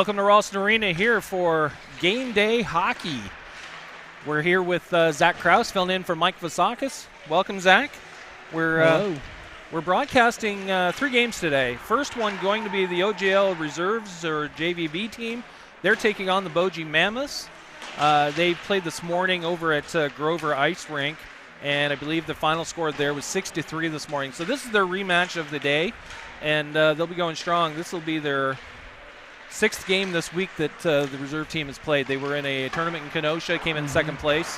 Welcome to Ralston Arena here for Game Day Hockey. We're here with Zach Krause filling in for Mike Vasakis. Welcome, Zach. We're broadcasting 3 games today. First one going to be the OGL Reserves or JVB team. They're taking on the Boji Mammoths. They played this morning over at Grover Ice Rink, and I believe the final score there was 6-3 this morning. So this is their rematch of the day, and they'll be going strong. This will be their 6th game this week that the reserve team has played. They were in a tournament in Kenosha, came in second place.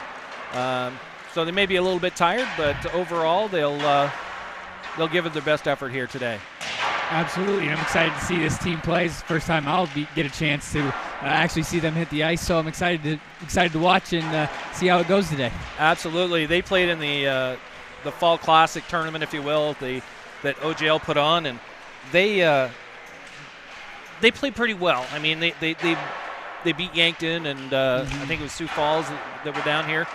So they may be a little bit tired, but overall they'll give it their best effort here today. Absolutely, and I'm excited to see this team play. It's the first time I'll get a chance to actually see them hit the ice, so I'm excited to watch and see how it goes today. Absolutely. They played in the Fall Classic tournament, if you will, that OGL put on, and they played pretty well. I mean, they beat Yankton, and I think it was Sioux Falls that were down here,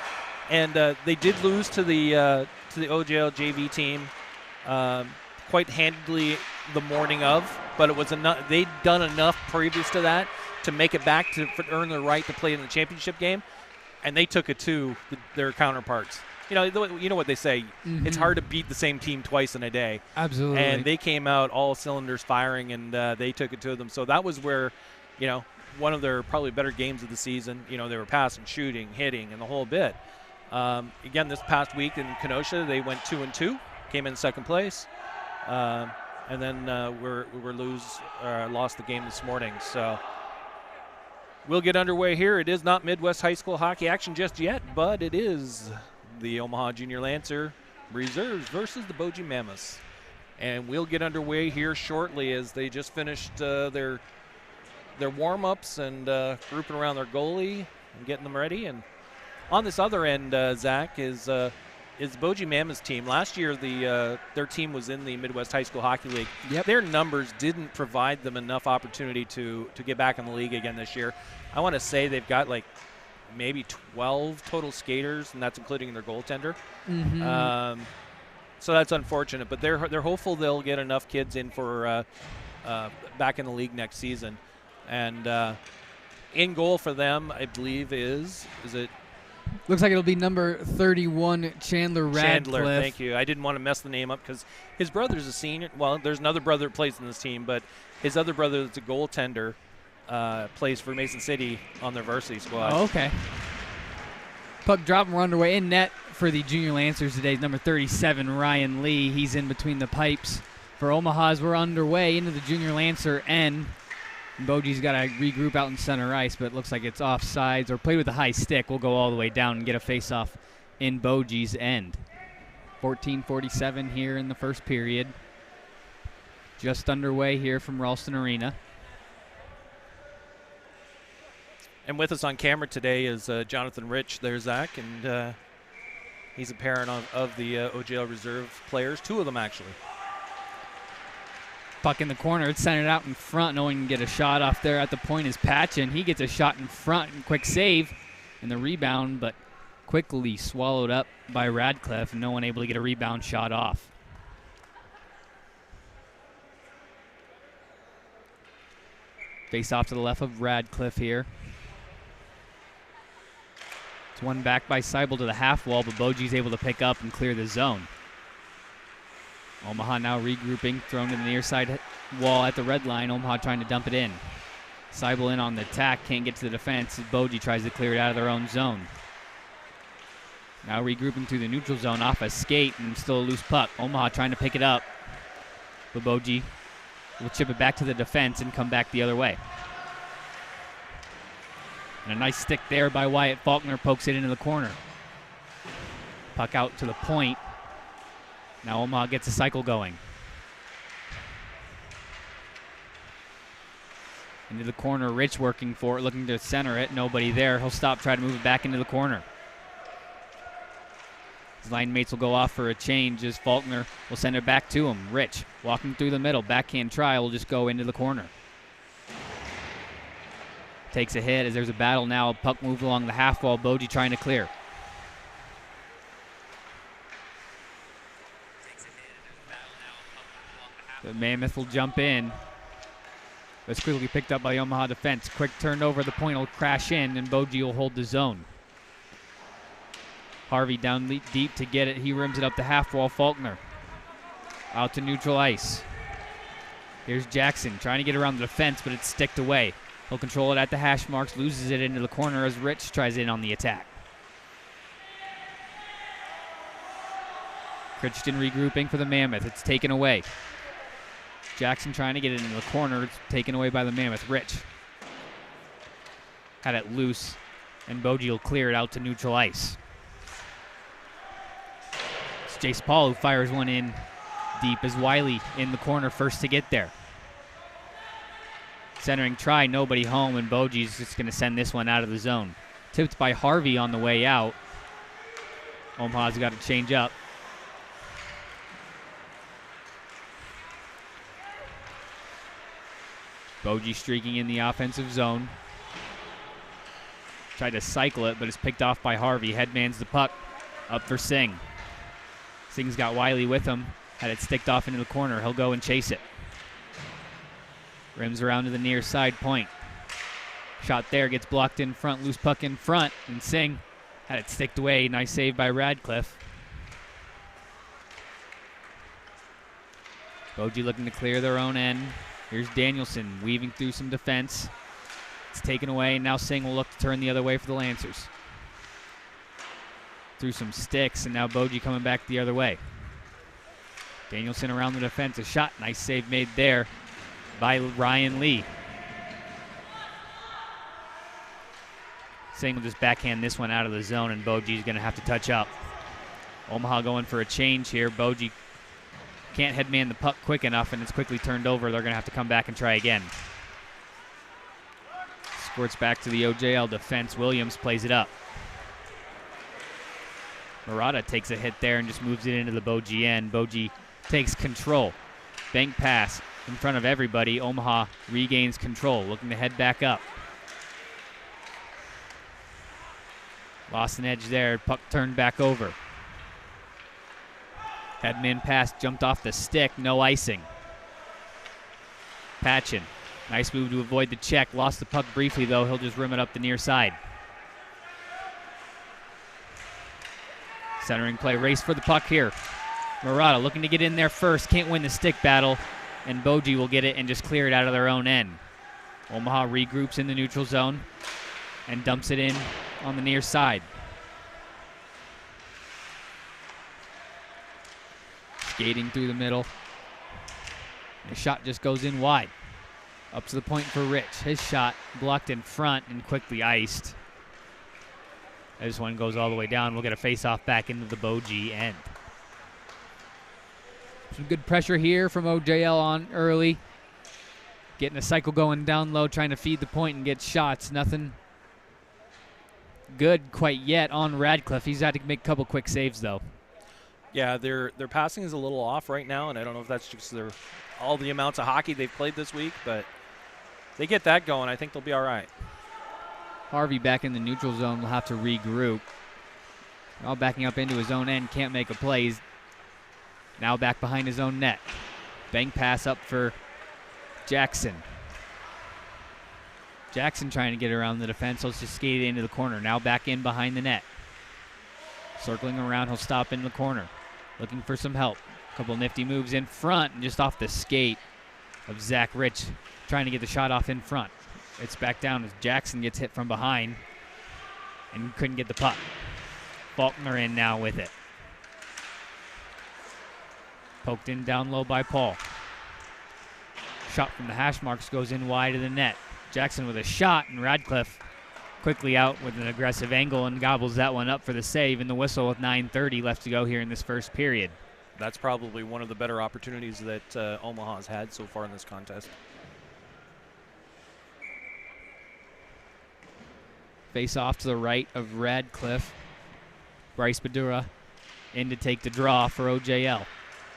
and they did lose to the OGL JV team quite handily the morning of, but it was enough. They'd done enough previous to that to make it back to earn the right to play in the championship game, and they took it to their counterparts. You know what they say. It's hard to beat the same team twice in a day. Absolutely. And they came out all cylinders firing, and they took it to them. So that was where, one of their probably better games of the season. They were passing, shooting, hitting, and the whole bit. Again, this past week in Kenosha, they went 2-2, came in second place, and then lost the game this morning. So we'll get underway here. It is not Midwest High School hockey action just yet, but it is the Omaha Junior Lancer Reserves versus the Boji Mammoths. And we'll get underway here shortly as they just finished their warm-ups and grouping around their goalie and getting them ready. And on this other end, Zach, is Boji Mammoths team. Last year, their team was in the Midwest High School Hockey League. Yep. Their numbers didn't provide them enough opportunity to get back in the league again this year. I want to say they've got maybe 12 total skaters, and that's including their goaltender. So that's unfortunate, but they're hopeful they'll get enough kids in for back in the league next season. And in goal for them, I believe is it? Looks like it'll be number 31, Chandler Radcliffe. Chandler, thank you. I didn't want to mess the name up because his brother's a senior. Well, there's another brother that plays in this team, but his other brother that's a goaltender plays for Mason City on their varsity squad. Oh, okay. Puck drop and we're underway. In net for the Junior Lancers today is number 37, Ryan Lee. He's in between the pipes for Omaha as we're underway into the Junior Lancer end. Boji's got to regroup out in center ice, but it looks like it's offsides or played with a high stick. We'll go all the way down and get a face-off in Boji's end. 14:47 here in the first period. Just underway here from Ralston Arena. And with us on camera today is Jonathan Rich. There's Zach, and he's a parent of the OGL Reserve players, 2 of them actually. Puck in the corner. It's centered out in front. No one can get a shot off there. At the point is Patchen. He gets a shot in front and quick save and the rebound, but quickly swallowed up by Radcliffe, and no one able to get a rebound shot off. Face off to the left of Radcliffe here. It's one back by Seibel to the half wall, but Boji's able to pick up and clear the zone. Omaha now regrouping, thrown to the near side wall at the red line. Omaha trying to dump it in. Seibel in on the attack, can't get to the defense. Boji tries to clear it out of their own zone. Now regrouping through the neutral zone off a skate and still a loose puck. Omaha trying to pick it up, but Boji will chip it back to the defense and come back the other way. And a nice stick there by Wyatt Faulkner, pokes it into the corner. Puck out to the point. Now Omaha gets a cycle going. Into the corner, Rich working for it, looking to center it. Nobody there. He'll stop, try to move it back into the corner. His line mates will go off for a change as Faulkner will send it back to him. Rich walking through the middle. Backhand try will just go into the corner. Takes a hit as there's a battle now. Puck moved along the half wall. Boji trying to clear. The Mammoth will jump in. It's quickly picked up by the Omaha defense. Quick turnover, the point will crash in, and Boji will hold the zone. Harvey down deep to get it. He rims it up the half wall. Faulkner out to neutral ice. Here's Jackson trying to get around the defense, but it's sticked away. He'll control it at the hash marks, loses it into the corner as Rich tries in on the attack. Crichton regrouping for the Mammoth. It's taken away. Jackson trying to get it into the corner. It's taken away by the Mammoth. Rich had it loose, and Boji will clear it out to neutral ice. It's Jace Paul who fires one in deep as Wiley in the corner first to get there. Centering try, nobody home, and Boji's just going to send this one out of the zone. Tipped by Harvey on the way out. Omaha's got to change up. Boji streaking in the offensive zone. Tried to cycle it, but it's picked off by Harvey. Headmans the puck up for Singh. Singh's got Wiley with him. Had it sticked off into the corner. He'll go and chase it. Rims around to the near side point. Shot there, gets blocked in front. Loose puck in front, and Singh had it sticked away. Nice save by Radcliffe. Boji looking to clear their own end. Here's Danielson weaving through some defense. It's taken away, and now Singh will look to turn the other way for the Lancers. Through some sticks, and now Boji coming back the other way. Danielson around the defense, a shot. Nice save made there by Ryan Lee. Singh will just backhand this one out of the zone, and Boji's going to have to touch up. Omaha going for a change here. Boji can't headman the puck quick enough, and it's quickly turned over. They're going to have to come back and try again. Squirts back to the OJL defense. Williams plays it up. Murata takes a hit there and just moves it into the Boji end. Boji takes control. Bank pass in front of everybody. Omaha regains control, looking to head back up. Lost an edge there. Puck turned back over. Headman pass jumped off the stick. No icing. Patchin. Nice move to avoid the check. Lost the puck briefly, though. He'll just rim it up the near side. Centering play. Race for the puck here. Murata looking to get in there first. Can't win the stick battle. And Boji will get it and just clear it out of their own end. Omaha regroups in the neutral zone and dumps it in on the near side. Skating through the middle. The shot just goes in wide. Up to the point for Rich. His shot blocked in front and quickly iced. This one goes all the way down. We'll get a face-off back into the Boji end. Some good pressure here from OJL on early. Getting the cycle going down low, trying to feed the point and get shots. Nothing good quite yet on Radcliffe. He's had to make a couple quick saves, though. Yeah, their passing is a little off right now, and I don't know if that's just all the amounts of hockey they've played this week, but they get that going, I think they'll be all right. Harvey back in the neutral zone will have to regroup. All backing up into his own end, can't make a play. He's now back behind his own net. Bank pass up for Jackson. Jackson trying to get around the defense. Let's just skate it into the corner. Now back in behind the net. Circling around, he'll stop in the corner. Looking for some help. A couple nifty moves in front and just off the skate of Zach Rich trying to get the shot off in front. It's back down as Jackson gets hit from behind and couldn't get the puck. Faulkner in now with it. Poked in down low by Paul. Shot from the hash marks goes in wide of the net. Jackson with a shot, and Radcliffe quickly out with an aggressive angle and gobbles that one up for the save, and the whistle with 9:30 left to go here in this first period. That's probably one of the better opportunities that Omaha's had so far in this contest. Face off to the right of Radcliffe. Bryce Badura in to take the draw for OJL.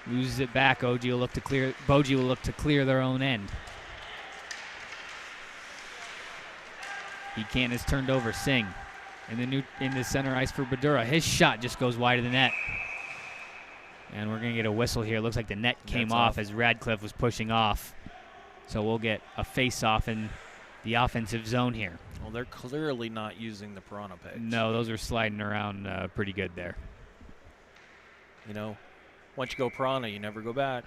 Loses it back. Boji will look to clear their own end. He can't has turned over Singh. In the center ice for Badura. His shot just goes wide of the net. And we're going to get a whistle here. Looks like the net came off as Radcliffe was pushing off. So we'll get a face-off in the offensive zone here. Well, they're clearly not using the piranha pegs. No, those are sliding around pretty good there. You know, once you go piranha, you never go back.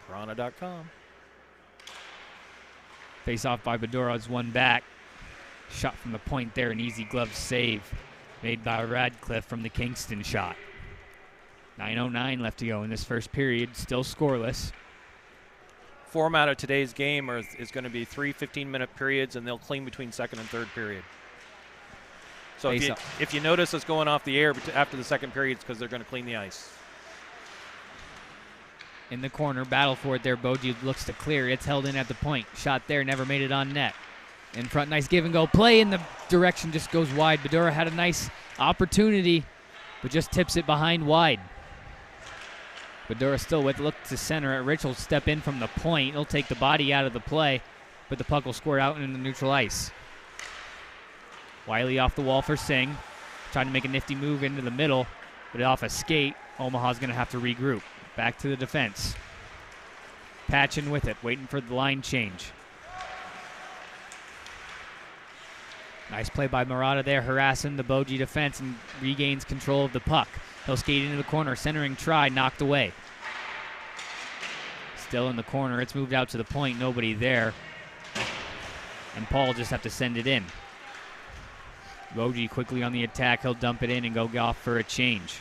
Piranha.com. Face-off by Badura. It's one back. Shot from the point there, an easy glove save made by Radcliffe from the Kingston shot. 9:09 left to go in this first period, still scoreless. Format of today's game is going to be 3 15-minute periods, and they'll clean between second and third period. So if you notice us going off the air after the second period, it's because they're going to clean the ice. In the corner, battle for it there. Boji looks to clear. It's held in at the point. Shot there, never made it on net. In front, nice give and go. Play in the direction just goes wide. Badura had a nice opportunity, but just tips it behind wide. Badura still with look to center. Rich will step in from the point. He'll take the body out of the play, but the puck will squirt out into the neutral ice. Wiley off the wall for Singh. Trying to make a nifty move into the middle, but off a skate. Omaha's going to have to regroup. Back to the defense. Patchen with it, waiting for the line change. Nice play by Murata there, harassing the Boji defense and regains control of the puck. He'll skate into the corner, centering try, knocked away. Still in the corner, it's moved out to the point, nobody there. And Paul will just have to send it in. Boji quickly on the attack, he'll dump it in and go off for a change.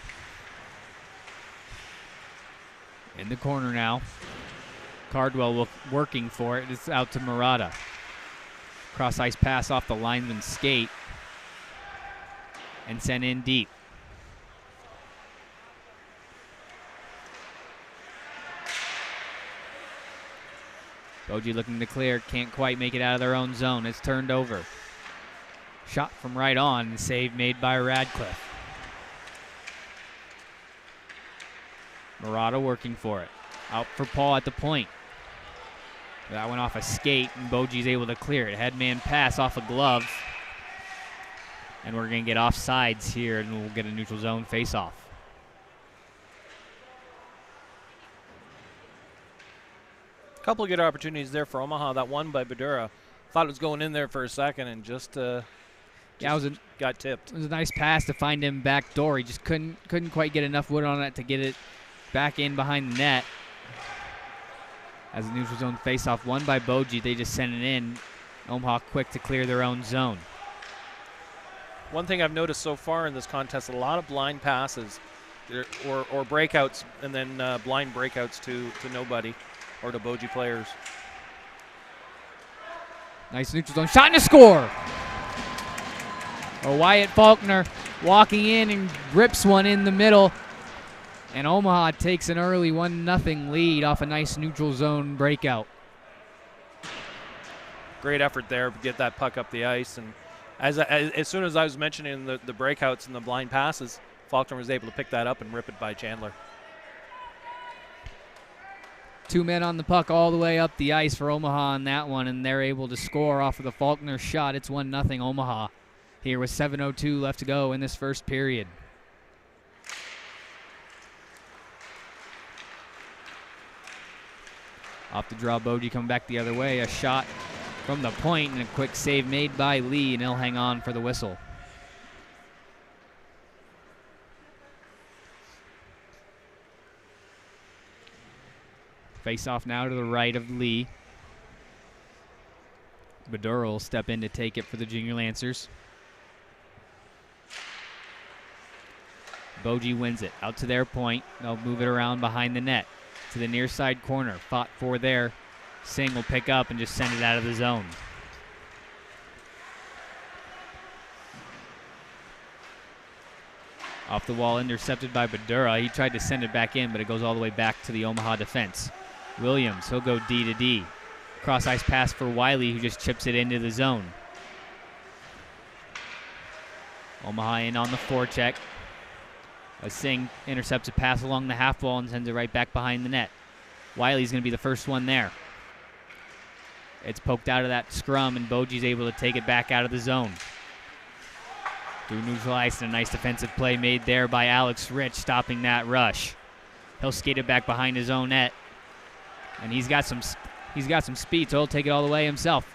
In the corner now. Cardwell working for it. It's out to Murata. Cross ice pass off the lineman's skate. And sent in deep. Boji looking to clear. Can't quite make it out of their own zone. It's turned over. Shot from right on. Save made by Radcliffe. Murata working for it. Out for Paul at the point. That went off a skate, and Boji's able to clear it. Headman pass off a glove. And we're going to get offsides here, and we'll get a neutral zone face-off. A couple of good opportunities there for Omaha. That one by Badura. Thought it was going in there for a second and just got tipped. It was a nice pass to find him back door. He just couldn't quite get enough wood on it to get it back in behind the net. As a neutral zone face-off, won by Boji. They just sent it in. Omaha quick to clear their own zone. One thing I've noticed so far in this contest, a lot of blind passes or breakouts, and then blind breakouts to nobody or to Boji players. Nice neutral zone shot and a score. Wyatt Faulkner walking in and rips one in the middle. And Omaha takes an early 1-0 lead off a nice neutral zone breakout. Great effort there to get that puck up the ice. And as soon as I was mentioning the breakouts and the blind passes, Faulkner was able to pick that up and rip it by Chandler. 2 men on the puck all the way up the ice for Omaha on that one, and they're able to score off of the Faulkner shot. It's 1-0 Omaha here with 7:02 left to go in this first period. Off the draw, Boji coming back the other way. A shot from the point and a quick save made by Lee, and he'll hang on for the whistle. Face off now to the right of Lee. Badura will step in to take it for the Junior Lancers. Boji wins it out to their point. They'll move it around behind the net to the near side corner. Fought for there. Singh will pick up and just send it out of the zone. Off the wall, intercepted by Badura. He tried to send it back in, but it goes all the way back to the Omaha defense. Williams, he'll go D to D. Cross ice pass for Wiley, who just chips it into the zone. Omaha in on the forecheck. Singh intercepts a pass along the half wall and sends it right back behind the net. Wiley's going to be the first one there. It's poked out of that scrum, and Boji's able to take it back out of the zone. Through neutral ice, and a nice defensive play made there by Alex Rich, stopping that rush. He'll skate it back behind his own net. And he's got some He's got some speed, so he'll take it all the way himself.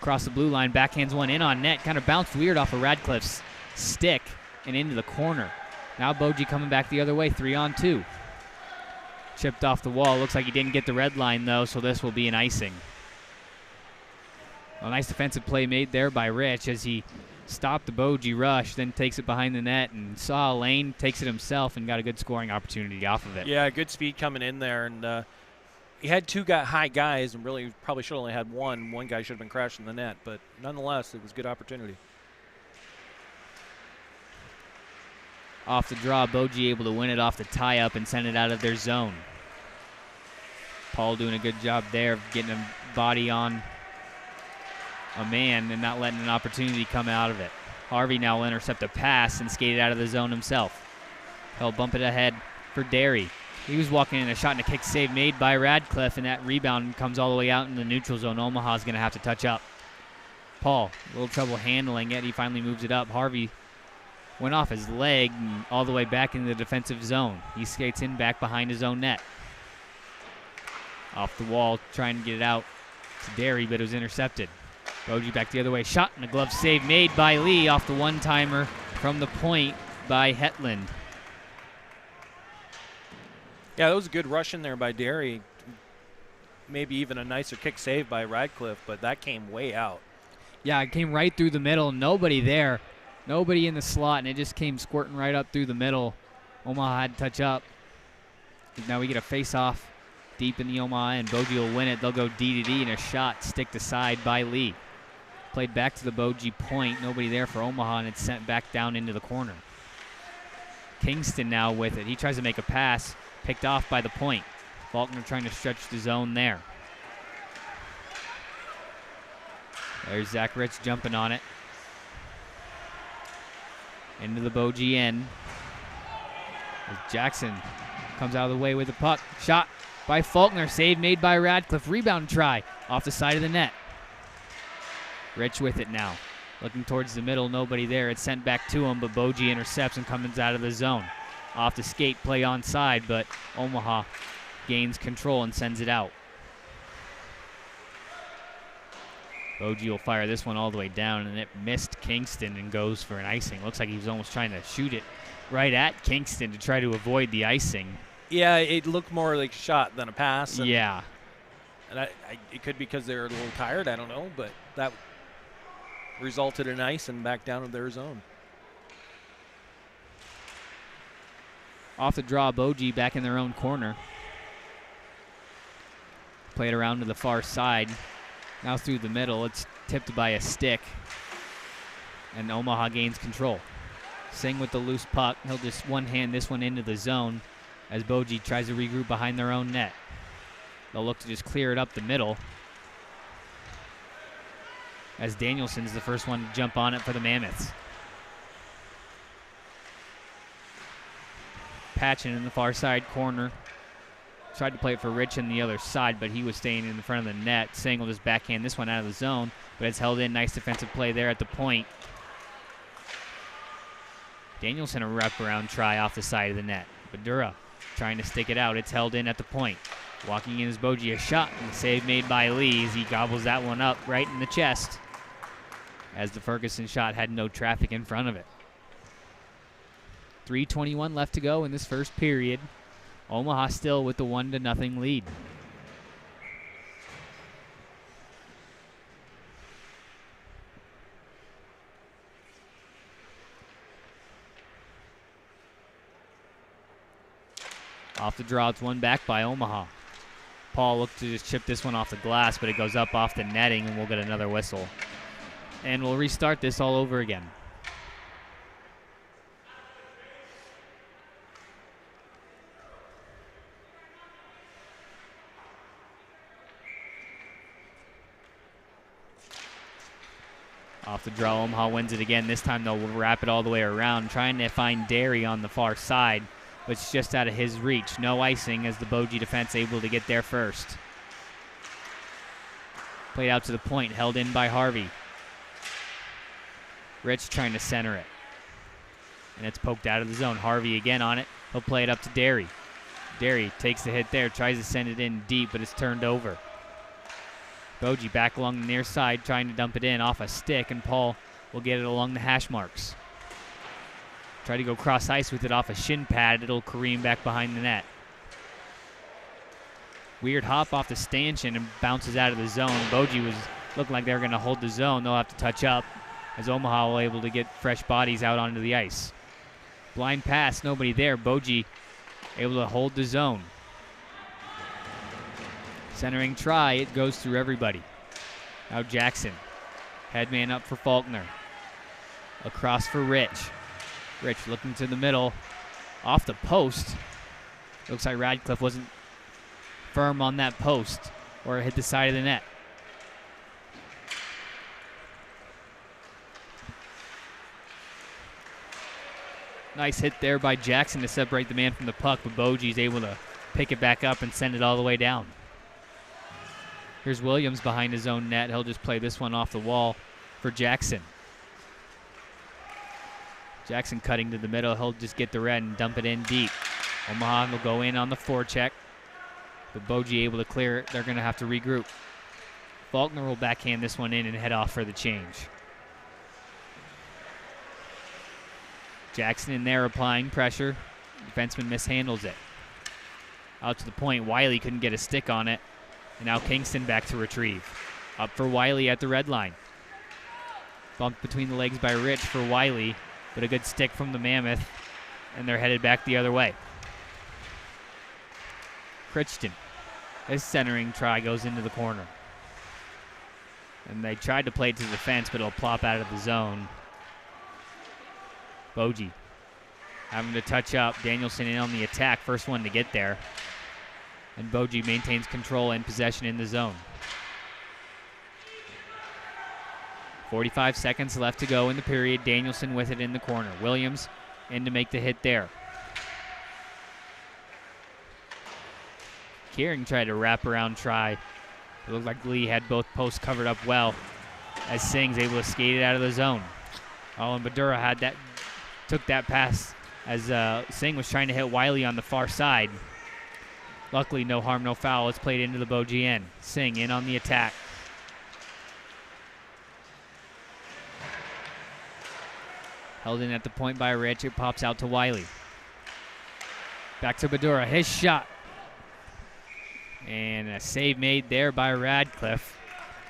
Across the blue line, backhands one in on net. Kind of bounced weird off of Radcliffe's stick and into the corner. Now Boji coming back the other way, 3-on-2. Chipped off the wall. Looks like he didn't get the red line, though, so this will be an icing. A nice defensive play made there by Rich as he stopped the Boji rush, then takes it behind the net and saw a lane, takes it himself, and got a good scoring opportunity off of it. Yeah, good speed coming in there, and he had two high guys, and really probably should have only had one. One guy should have been crashing the net, but nonetheless, it was a good opportunity. Off the draw, Boji able to win it off the tie-up and send it out of their zone. Paul doing a good job there of getting a body on a man and not letting an opportunity come out of it. Harvey now will intercept a pass and skate it out of the zone himself. He'll bump it ahead for Derry. He was walking in a shot and a kick save made by Radcliffe, and that rebound comes all the way out in the neutral zone. Omaha's going to have to touch up. Paul, a little trouble handling it. He finally moves it up. Harvey went off his leg and all the way back into the defensive zone. He skates in back behind his own net. Off the wall, trying to get it out to Derry, but it was intercepted. Boji back the other way. Shot and a glove save made by Lee off the one-timer from the point by Hetland. Yeah, that was a good rush in there by Derry. Maybe even a nicer kick save by Radcliffe, but that came way out. Yeah, it came right through the middle. Nobody there. Nobody in the slot, and it just came squirting right up through the middle. Omaha had to touch up. Now we get a face-off deep in the Omaha, and Boji will win it. They'll go D to D, and a shot stick to side by Lee. Played back to the Boji point. Nobody there for Omaha, and it's sent back down into the corner. Kingston now with it. He tries to make a pass. Picked off by the point. Faulkner trying to stretch the zone there. There's Zach Rich jumping on it. Into the Boji end. As Jackson comes out of the way with the puck. Shot by Faulkner. Save made by Radcliffe. Rebound try off the side of the net. Rich with it now. Looking towards the middle. Nobody there. It's sent back to him, but Boji intercepts and comes out of the zone. Off the skate, play onside, but Omaha gains control and sends it out. Boji will fire this one all the way down, and it missed Kingston and goes for an icing. Looks like he was almost trying to shoot it right at Kingston to try to avoid the icing. Yeah, it looked more like a shot than a pass. And, yeah. And it could be because they're a little tired, I don't know, but that resulted in ice and back down to their zone. Off the draw, Boji back in their own corner. Play it around to the far side. Now through the middle. It's tipped by a stick. And Omaha gains control. Singh with the loose puck. He'll just one-hand this one into the zone as Boji tries to regroup behind their own net. They'll look to just clear it up the middle. As Danielson's the first one to jump on it for the Mammoths. Patchen in the far side corner. Tried to play it for Rich on the other side, but he was staying in the front of the net. Singh will just backhand this one out of the zone, but it's held in. Nice defensive play there at the point. Danielson a wraparound try off the side of the net. Badura trying to stick it out. It's held in at the point. Walking in is Boji, a shot, and the save made by Lee as he gobbles that one up right in the chest as the Ferguson shot had no traffic in front of it. 3:21 left to go in this first period. Omaha still with the 1-0 lead. Off the draw, it's one back by Omaha. Paul looked to just chip this one off the glass, but it goes up off the netting, and we'll get another whistle. And we'll restart this all over again. Off the draw, Omaha wins it again. This time they'll wrap it all the way around, trying to find Derry on the far side, but it's just out of his reach. No icing as the Boji defense able to get there first. Played out to the point, held in by Harvey. Rich trying to center it. And it's poked out of the zone. Harvey again on it. He'll play it up to Derry. Derry takes the hit there, tries to send it in deep, but it's turned over. Boji back along the near side trying to dump it in off a stick, and Paul will get it along the hash marks. Try to go cross ice with it off a shin pad. It'll careen back behind the net. Weird hop off the stanchion and bounces out of the zone. Boji was looking like they were going to hold the zone. They'll have to touch up as Omaha will able to get fresh bodies out onto the ice. Blind pass, nobody there. Boji able to hold the zone. Centering try, it goes through everybody. Now Jackson, headman up for Faulkner. Across for Rich. Rich looking to the middle, off the post. Looks like Radcliffe wasn't firm on that post, or it hit the side of the net. Nice hit there by Jackson to separate the man from the puck, but Boji's able to pick it back up and send it all the way down. Here's Williams behind his own net. He'll just play this one off the wall for Jackson. Jackson cutting to the middle. He'll just get the red and dump it in deep. Omaha will go in on the forecheck, but Boji able to clear it. They're going to have to regroup. Faulkner will backhand this one in and head off for the change. Jackson in there applying pressure. Defenseman mishandles it. Out to the point. Wiley couldn't get a stick on it. And now Kingston back to retrieve. Up for Wiley at the red line. Bumped between the legs by Rich for Wiley, but a good stick from the Mammoth, and they're headed back the other way. Crichton. His centering try goes into the corner. And they tried to play it to the fence, but it'll plop out of the zone. Boji having to touch up. Danielson in on the attack. First one to get there. And Boji maintains control and possession in the zone. 45 seconds left to go in the period. Danielson with it in the corner. Williams in to make the hit there. Kearing tried to wrap around try. It looked like Lee had both posts covered up well as Singh's able to skate it out of the zone. And Badura had that, took that pass as Singh was trying to hit Wiley on the far side. Luckily, no harm, no foul. It's played into the Boji end. Singh in on the attack. Held in at the point by Rich. It pops out to Wiley. Back to Badura. His shot. And a save made there by Radcliffe.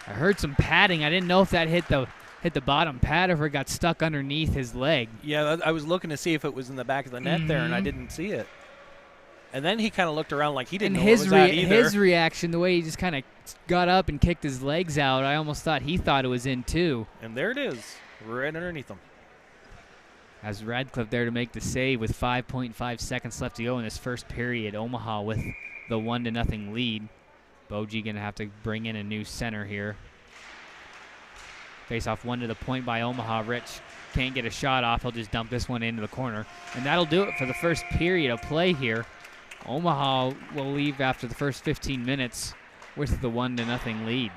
I heard some padding. I didn't know if that hit the bottom pad or if it got stuck underneath his leg. Yeah, I was looking to see if it was in the back of the net there, and I didn't see it. And then he kind of looked around like he didn't know it was that either. His reaction, the way he just kind of got up and kicked his legs out, I almost thought he thought it was in too. And there it is, right underneath him. As Radcliffe there to make the save with 5.5 seconds left to go in this first period. Omaha with the 1-0 lead. Boji going to have to bring in a new center here. Face off one to the point by Omaha. Rich can't get a shot off. He'll just dump this one into the corner. And that'll do it for the first period of play here. Omaha will leave after the first 15 minutes with the 1-0 lead.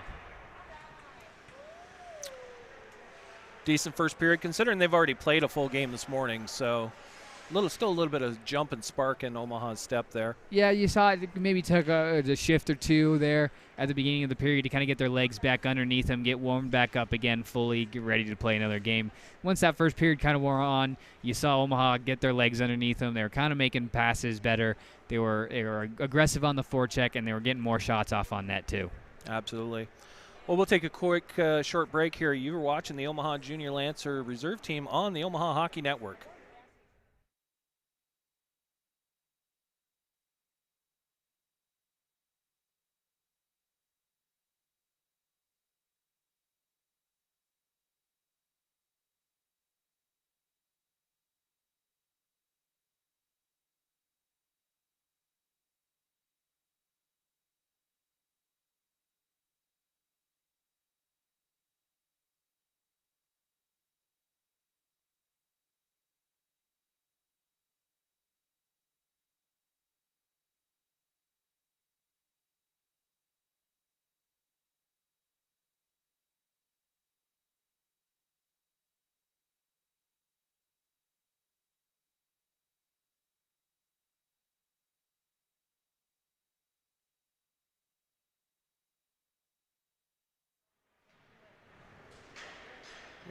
Decent first period, considering they've already played a full game this morning. So still a little bit of jump and spark in Omaha's step there. Yeah, you saw it maybe took a shift or two there at the beginning of the period to kind of get their legs back underneath them, get warmed back up again fully, get ready to play another game. Once that first period kind of wore on, you saw Omaha get their legs underneath them. They were kind of making passes better. They were aggressive on the forecheck, and they were getting more shots off on net too. Absolutely. Well, we'll take a quick short break here. You were watching the Omaha Junior Lancer reserve team on the Omaha Hockey Network.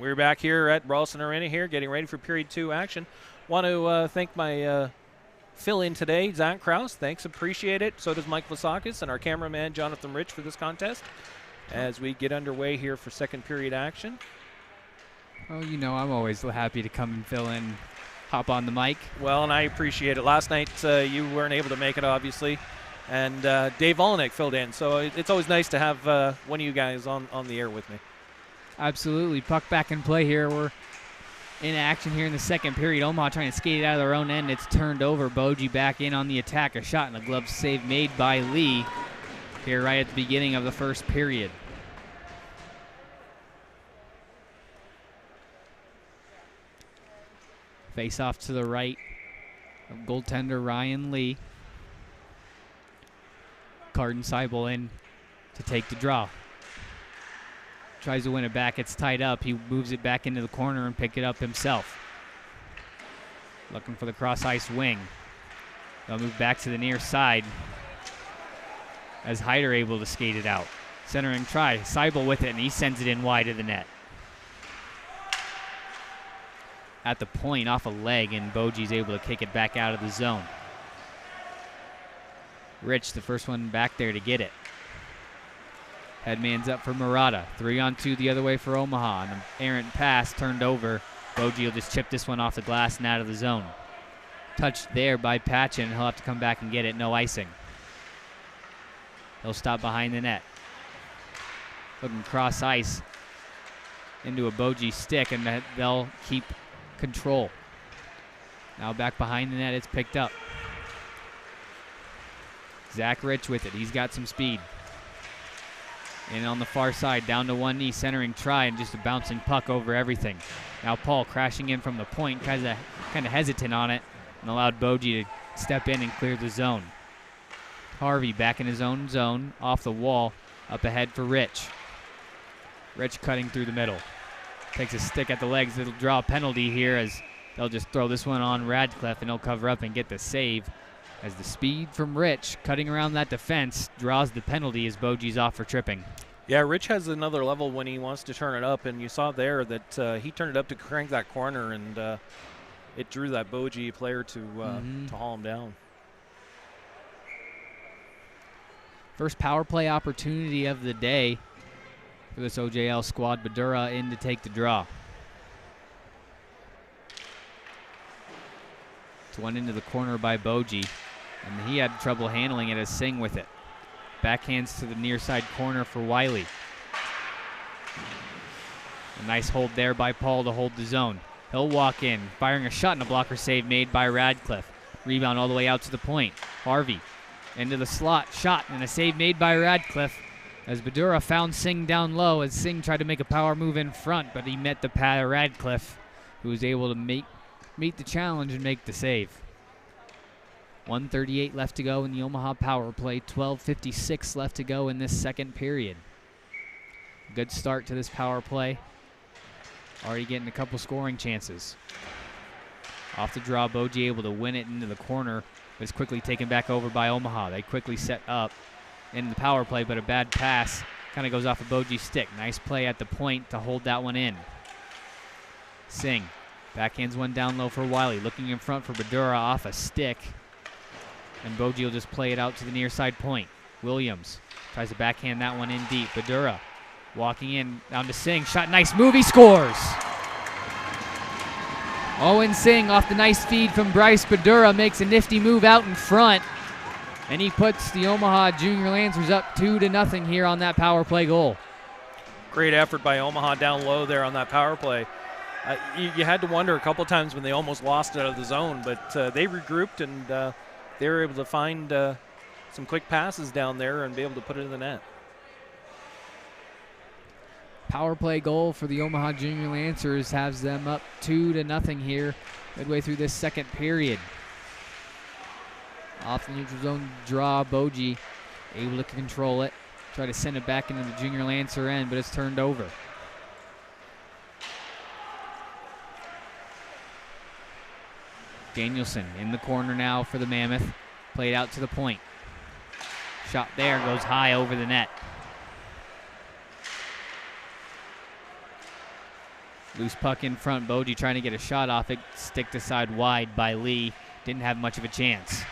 We're back here at Ralston Arena here, getting ready for period 2 action. Want to thank my fill-in today, Zach Krause. Thanks, appreciate it. So does Mike Vasakis and our cameraman, Jonathan Rich, for this contest as we get underway here for second period action. Oh, you know, I'm always happy to come and fill in, hop on the mic. Well, and I appreciate it. Last night you weren't able to make it, obviously, and Dave Olenek filled in. So it's always nice to have one of you guys on the air with me. Absolutely. Puck back in play here. We're in action here in the second period. Omaha trying to skate it out of their own end. It's turned over. Boji back in on the attack. A shot and a glove save made by Lee here right at the beginning of the first period. Face off to the right of goaltender Ryan Lee. Carden Seibel in to take the draw. Tries to win it back. It's tied up. He moves it back into the corner and pick it up himself. Looking for the cross-ice wing. They'll move back to the near side as Hyder able to skate it out. Centering try. Seibel with it, and he sends it in wide of the net. At the point, off a leg, and Boji's able to kick it back out of the zone. Rich, the first one back there to get it. Headman's up for Murata. 3-on-2 the other way for Omaha. And an errant pass turned over. Boji will just chip this one off the glass and out of the zone. Touched there by Patchen. He'll have to come back and get it. No icing. He'll stop behind the net. Looking cross ice into a Boji stick, and they'll keep control. Now back behind the net. It's picked up. Zach Rich with it. He's got some speed. And on the far side, down to one knee, centering try, and just a bouncing puck over everything. Now Paul crashing in from the point, kind of hesitant on it, and allowed Boji to step in and clear the zone. Harvey back in his own zone, off the wall, up ahead for Rich. Rich cutting through the middle. Takes a stick at the legs. It'll draw a penalty here as they'll just throw this one on Radcliffe, and he'll cover up and get the save. As the speed from Rich cutting around that defense draws the penalty as Boji's off for tripping. Yeah, Rich has another level when he wants to turn it up, and you saw there that he turned it up to crank that corner, and it drew that Boji player to haul him down. First power play opportunity of the day for this OJL squad. Badura in to take the draw. It's one into the corner by Boji, and he had trouble handling it as Singh with it. Backhands to the near side corner for Wiley. A nice hold there by Paul to hold the zone. He'll walk in, firing a shot and a blocker save made by Radcliffe. Rebound all the way out to the point. Harvey into the slot, shot, and a save made by Radcliffe as Badura found Singh down low as Singh tried to make a power move in front, but he met the pad of Radcliffe, who was able to meet the challenge and make the save. 1:38 left to go in the Omaha power play. 12:56 left to go in this second period. Good start to this power play. Already getting a couple scoring chances. Off the draw, Boji able to win it into the corner, but it's quickly taken back over by Omaha. They quickly set up in the power play, but a bad pass kind of goes off of Boji's stick. Nice play at the point to hold that one in. Singh backhands one down low for Wiley. Looking in front for Badura off a stick. And Boji will just play it out to the near side point. Williams tries to backhand that one in deep. Badura walking in down to Singh. Shot, nice move, he scores! Owen Singh off the nice feed from Bryce Badura makes a nifty move out in front. And he puts the Omaha Junior Lancers up 2-0 here on that power play goal. Great effort by Omaha down low there on that power play. You had to wonder a couple times when they almost lost it out of the zone, but they regrouped and they were able to find some quick passes down there and be able to put it in the net. Power play goal for the Omaha Junior Lancers has them up 2-0 here midway through this second period. Off the neutral zone draw, Boji able to control it. Try to send it back into the Junior Lancer end, but it's turned over. Danielson in the corner now for the Mammoth. Played out to the point. Shot there, goes high over the net. Loose puck in front. Boji trying to get a shot off it. Sticked aside wide by Lee. Didn't have much of a chance.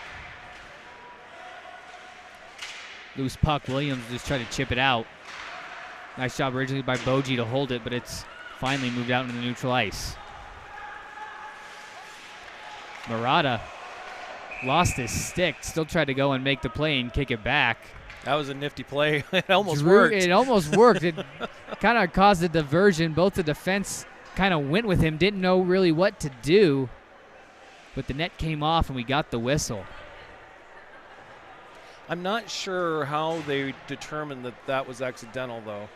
Loose puck. Williams just tried to chip it out. Nice job originally by Boji to hold it, but it's finally moved out into the neutral ice. Murata lost his stick. Still tried to go and make the play and kick it back. That was a nifty play. It almost worked. It almost worked. It kind of caused a diversion. Both the defense kind of went with him, didn't know really what to do. But the net came off and we got the whistle. I'm not sure how they determined that that was accidental, though.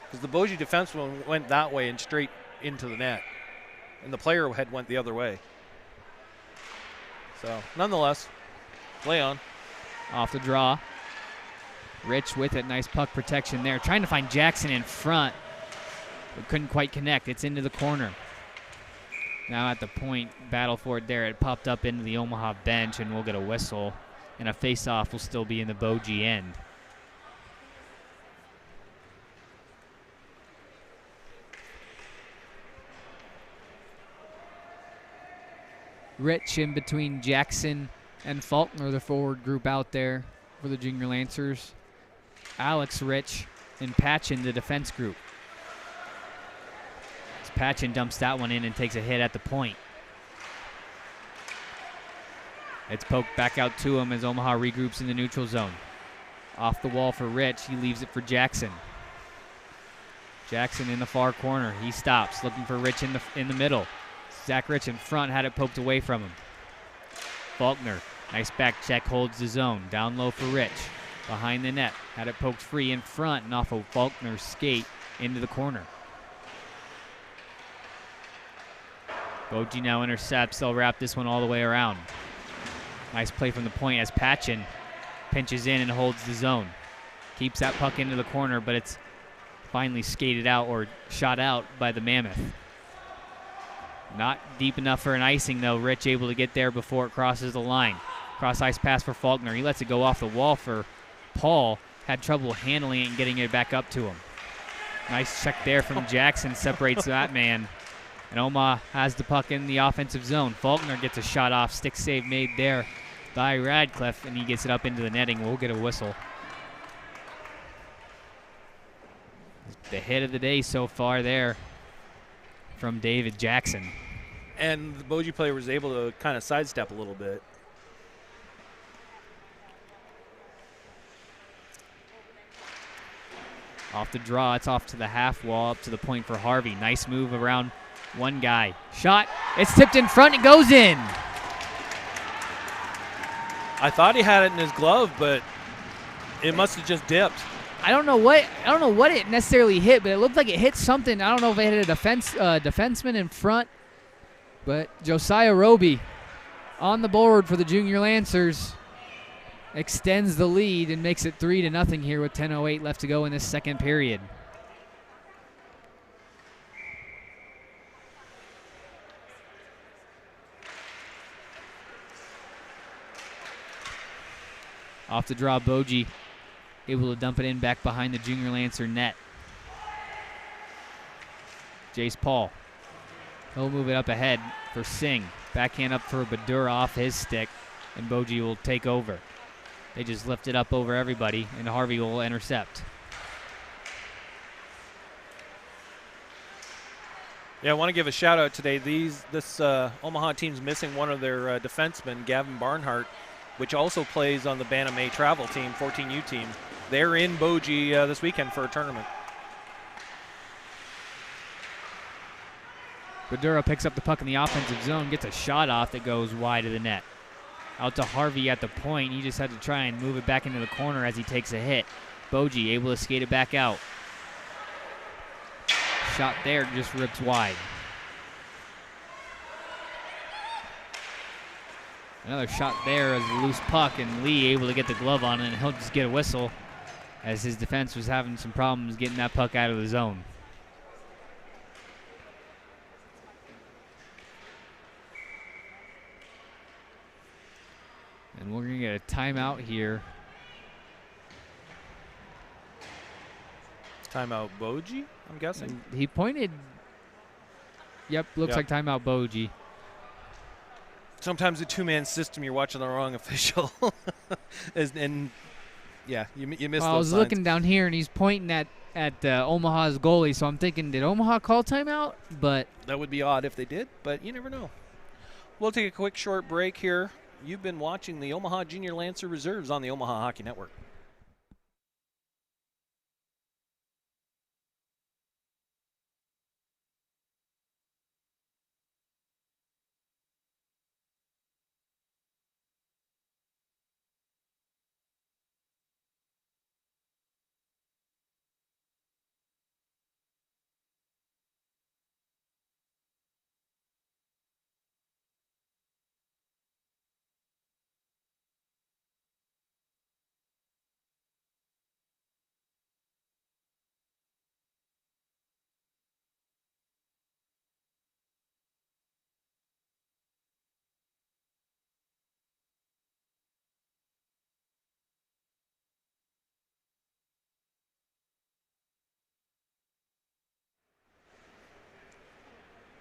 Because the Boji defenseman went that way and straight into the net. And the player head went the other way. So, nonetheless, play on. Off the draw. Rich with it. Nice puck protection there. Trying to find Jackson in front, but couldn't quite connect. It's into the corner. Now at the point, battle for it there. It popped up into the Omaha bench, and we'll get a whistle. And a face-off will still be in the Boji end. Rich in between Jackson and Faulkner, the forward group out there for the Junior Lancers. Alex, Rich, and Patchen, the defense group. As Patchen dumps that one in and takes a hit at the point. It's poked back out to him as Omaha regroups in the neutral zone. Off the wall for Rich. He leaves it for Jackson. Jackson in the far corner. He stops, looking for Rich in the middle. Zach Rich in front, had it poked away from him. Faulkner, nice back check, holds the zone. Down low for Rich. Behind the net, had it poked free in front and off of Faulkner's skate into the corner. Boji now intercepts. They'll wrap this one all the way around. Nice play from the point as Patchen pinches in and holds the zone. Keeps that puck into the corner, but it's finally skated out or shot out by the Mammoth. Not deep enough for an icing, though. Rich able to get there before it crosses the line. Cross ice pass for Faulkner. He lets it go off the wall for Paul. Had trouble handling it and getting it back up to him. Nice check there from Jackson. Separates that man. And Omaha has the puck in the offensive zone. Faulkner gets a shot off. Stick save made there by Radcliffe, and he gets it up into the netting. We'll get a whistle. The hit of the day so far there from David Jackson. And the Boji player was able to kind of sidestep a little bit. Off the draw, it's off to the half wall, up to the point for Harvey. Nice move around one guy. Shot, it's tipped in front, it goes in. I thought he had it in his glove, but it must have just dipped. I don't know what it necessarily hit, but it looked like it hit something. I don't know if it hit a defenseman in front, but Josiah Roby on the board for the Junior Lancers extends the lead and makes it 3-0 here with 10:08 left to go in this second period. Off the draw, Boji able to dump it in back behind the Junior Lancer net. Jace Paul. He'll move it up ahead for Singh. Backhand up for Badura off his stick, and Boji will take over. They just lift it up over everybody, and Harvey will intercept. Yeah, I want to give a shout out today. This Omaha team's missing one of their defensemen, Gavin Barnhart, which also plays on the Bantam travel team, 14U team. They're in Boji this weekend for a tournament. Badura picks up the puck in the offensive zone, gets a shot off that goes wide of the net. Out to Harvey at the point. He just had to try and move it back into the corner as he takes a hit. Boji able to skate it back out. Shot there, just rips wide. Another shot there as a loose puck, and Lee able to get the glove on it, and he'll just get a whistle as his defense was having some problems getting that puck out of the zone. And we're going to get a timeout here. Timeout Boji, I'm guessing. He pointed Yep, looks like timeout Boji. Sometimes a two-man system, you're watching the wrong official. and yeah, you miss those I was signs. looking down here, and he's pointing at Omaha's goalie, so I'm thinking, did Omaha call timeout? But that would be odd if they did, but you never know. We'll take a quick short break here. You've been watching the Omaha Junior Lancer Reserves on the Omaha Hockey Network.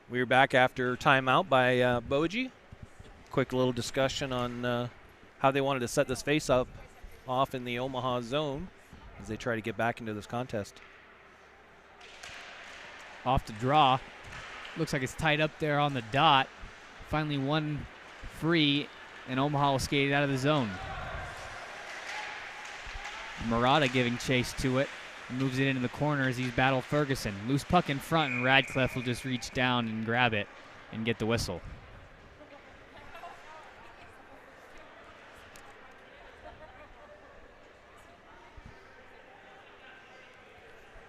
We're back after timeout by Boji. Quick little discussion on how they wanted to set this face up off in the Omaha zone as they try to get back into this contest. Off the draw. Looks like it's tied up there on the dot. Finally one free, and Omaha will skate it out of the zone. Murata giving chase to it. Moves it into the corner as he's battled Ferguson. Loose puck in front, and Radcliffe will just reach down and grab it and get the whistle.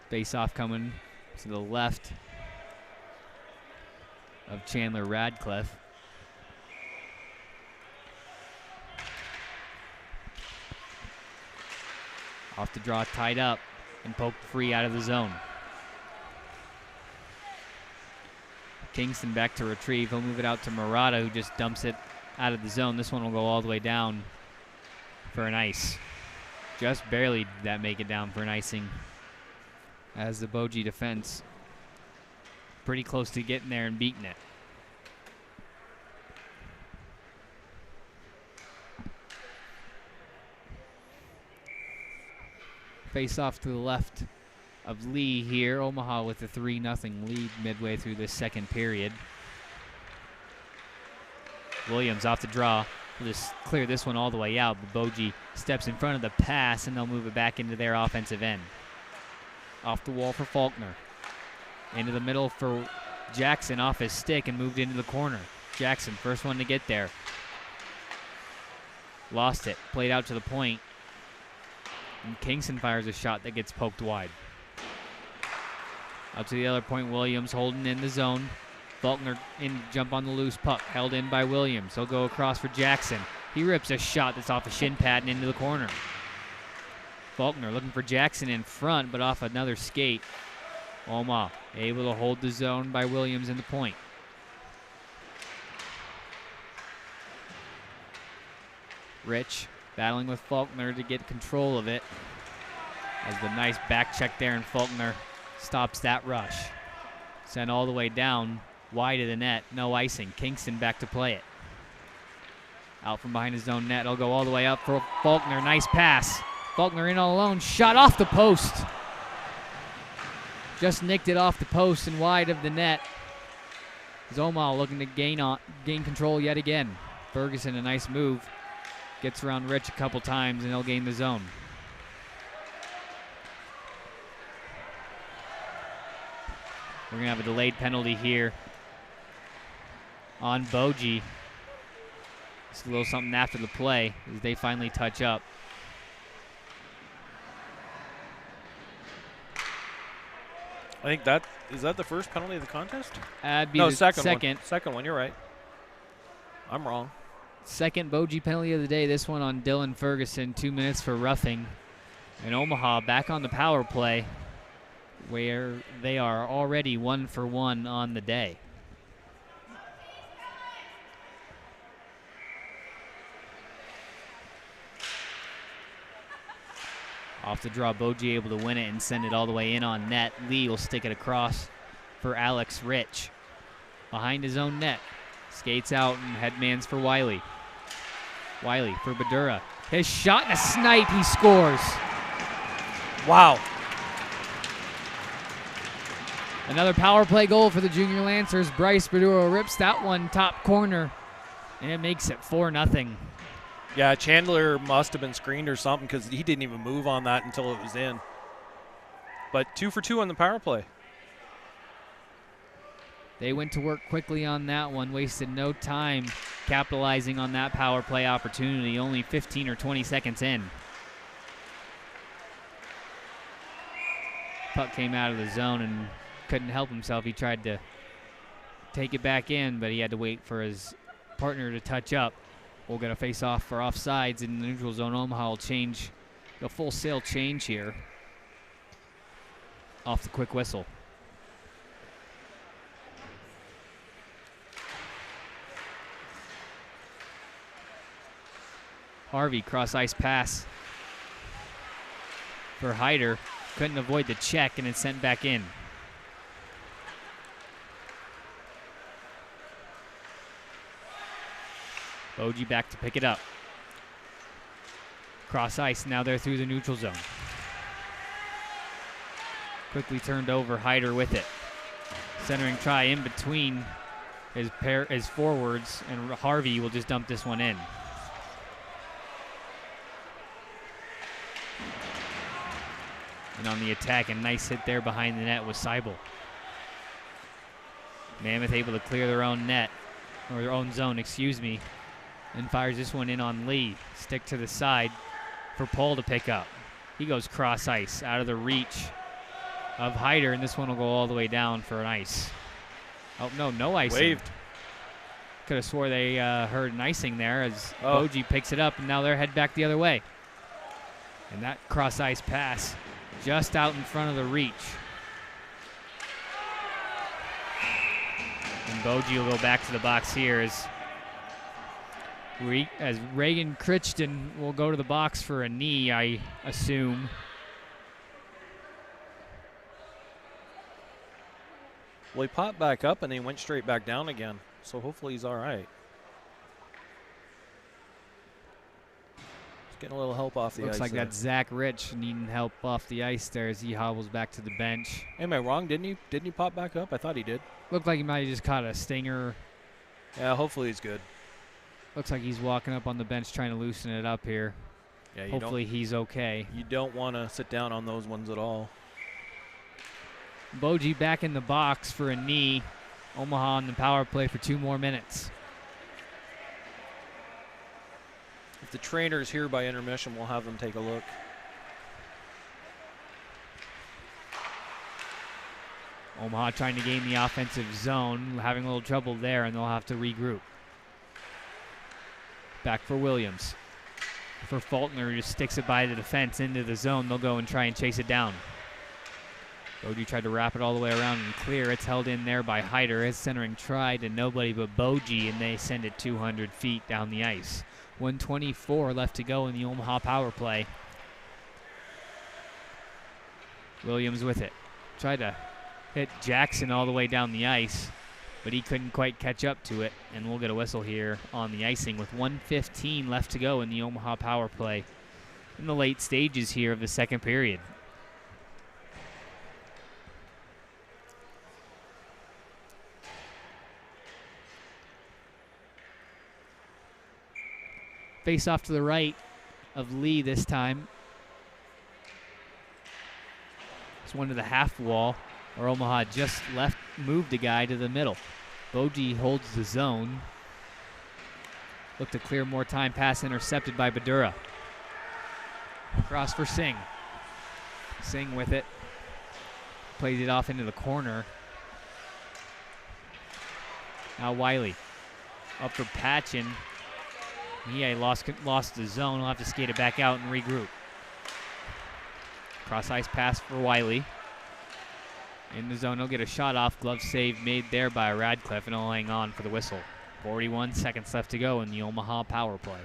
Face-off coming to the left of Chandler Radcliffe. Off the draw, tied up, and poked free out of the zone. Kingston back to retrieve. He'll move it out to Murata, who just dumps it out of the zone. This one will go all the way down for an ice. Just barely did that make it down for an icing, as the Boji defense pretty close to getting there and beating it. Face off to the left of Lee here. Omaha with a 3-0 lead midway through this second period. Williams off the draw. We'll just clear this one all the way out, but Boji steps in front of the pass, and they'll move it back into their offensive end. Off the wall for Faulkner. Into the middle for Jackson, off his stick, and moved into the corner. Jackson, first one to get there. Lost it. Played out to the point. And Kingston fires a shot that gets poked wide. Out to the other point, Williams holding in the zone. Faulkner in jump on the loose puck. Held in by Williams. He'll go across for Jackson. He rips a shot that's off the shin pad and into the corner. Faulkner looking for Jackson in front, but off another skate. Omaha able to hold the zone by Williams in the point. Rich battling with Faulkner to get control of it. As the nice back check there, and Faulkner stops that rush. Sent all the way down, wide of the net, no icing. Kingston back to play it. Out from behind his own net, he'll go all the way up for Faulkner, nice pass. Faulkner in all alone, shot off the post. Just nicked it off the post and wide of the net. Omaha looking to gain control yet again. Ferguson, a nice move. Gets around Rich a couple times, and he'll gain the zone. We're going to have a delayed penalty here on Boji. It's a little something after the play as they finally touch up. I think is that the first penalty of the contest? That'd be no, the second. Second one, you're right. I'm wrong. Second Boji penalty of the day. This one on Dylan Ferguson. 2 minutes for roughing. And Omaha back on the power play, where they are already 1 for 1 on the day. Off the draw, Boji able to win it and send it all the way in on net. Lee will stick it across for Alex Rich. behind his own net. Skates out and headmans for Wiley. Wiley for Badura. His shot and a snipe, he scores. Wow. Another power play goal for the Junior Lancers. Bryce Badura rips that one top corner, and it makes it 4-0. Yeah, Chandler must have been screened or something because he didn't even move on that until it was in. But 2 for 2 on the power play. They went to work quickly on that one, wasted no time capitalizing on that power play opportunity, only 15 or 20 seconds in. Puck came out of the zone and couldn't help himself. He tried to take it back in, but he had to wait for his partner to touch up. We'll get a face-off for offsides in the neutral zone. Omaha will change a full sail change here off the quick whistle. Harvey cross-ice pass for Hyder. Couldn't avoid the check and it's sent back in. Boji back to pick it up. Cross ice, now they're through the neutral zone. Quickly turned over, Hyder with it. Centering try in between his forwards, and Harvey will just dump this one in. And on the attack, a nice hit there behind the net was Seibel. Mammoth able to clear their own net, or their own zone, excuse me, and fires this one in on Lee. Stick to the side for Paul to pick up. He goes cross ice out of the reach of Hyder, and this one will go all the way down for an ice. Oh, no icing. Waved. Could have swore they heard an icing there as Boji picks it up, and now they're head back the other way. And that cross ice pass just out in front of the reach. And Boji will go back to the box here as Reagan Crichton will go to the box for a knee, I assume. Well, he popped back up and he went straight back down again, so hopefully he's all right. He's getting a little help off the ice. Looks like there. that's Zach Rich needing help off the ice there as he hobbles back to the bench. Am I wrong? Didn't he pop back up? I thought he did. Looked like he might have just caught a stinger. Yeah, hopefully he's good. Looks like he's walking up on the bench trying to loosen it up here. Yeah, hopefully he's okay. You don't want to sit down on those ones at all. Boji back in the box for a knee. Omaha on the power play for 2 more minutes. If the trainer's here by intermission, we'll have them take a look. Omaha trying to gain the offensive zone, having a little trouble there, and they'll have to regroup. Back for Williams. For Faulkner, who just sticks it by the defense into the zone, they'll go and try and chase it down. Boji tried to wrap it all the way around and clear. It's held in there by Hyder. His centering try to nobody but Boji, and they send it 200 feet down the ice. 1:24 left to go in the Omaha power play. Williams with it. Tried to hit Jackson all the way down the ice, but he couldn't quite catch up to it, and we'll get a whistle here on the icing with 1:15 left to go in the Omaha power play in the late stages here of the second period. Face off to the right of Lee this time. It's one to the half wall, or Omaha just moved a guy to the middle. Boji holds the zone. Look to clear more time, pass intercepted by Badura. Cross for Singh. Singh with it. Plays it off into the corner. Now Wiley. Up for Patchen. He lost the zone. He'll have to skate it back out and regroup. Cross ice pass for Wiley. In the zone, he'll get a shot off. Glove save made there by Radcliffe, and he'll hang on for the whistle. 41 seconds left to go in the Omaha power play.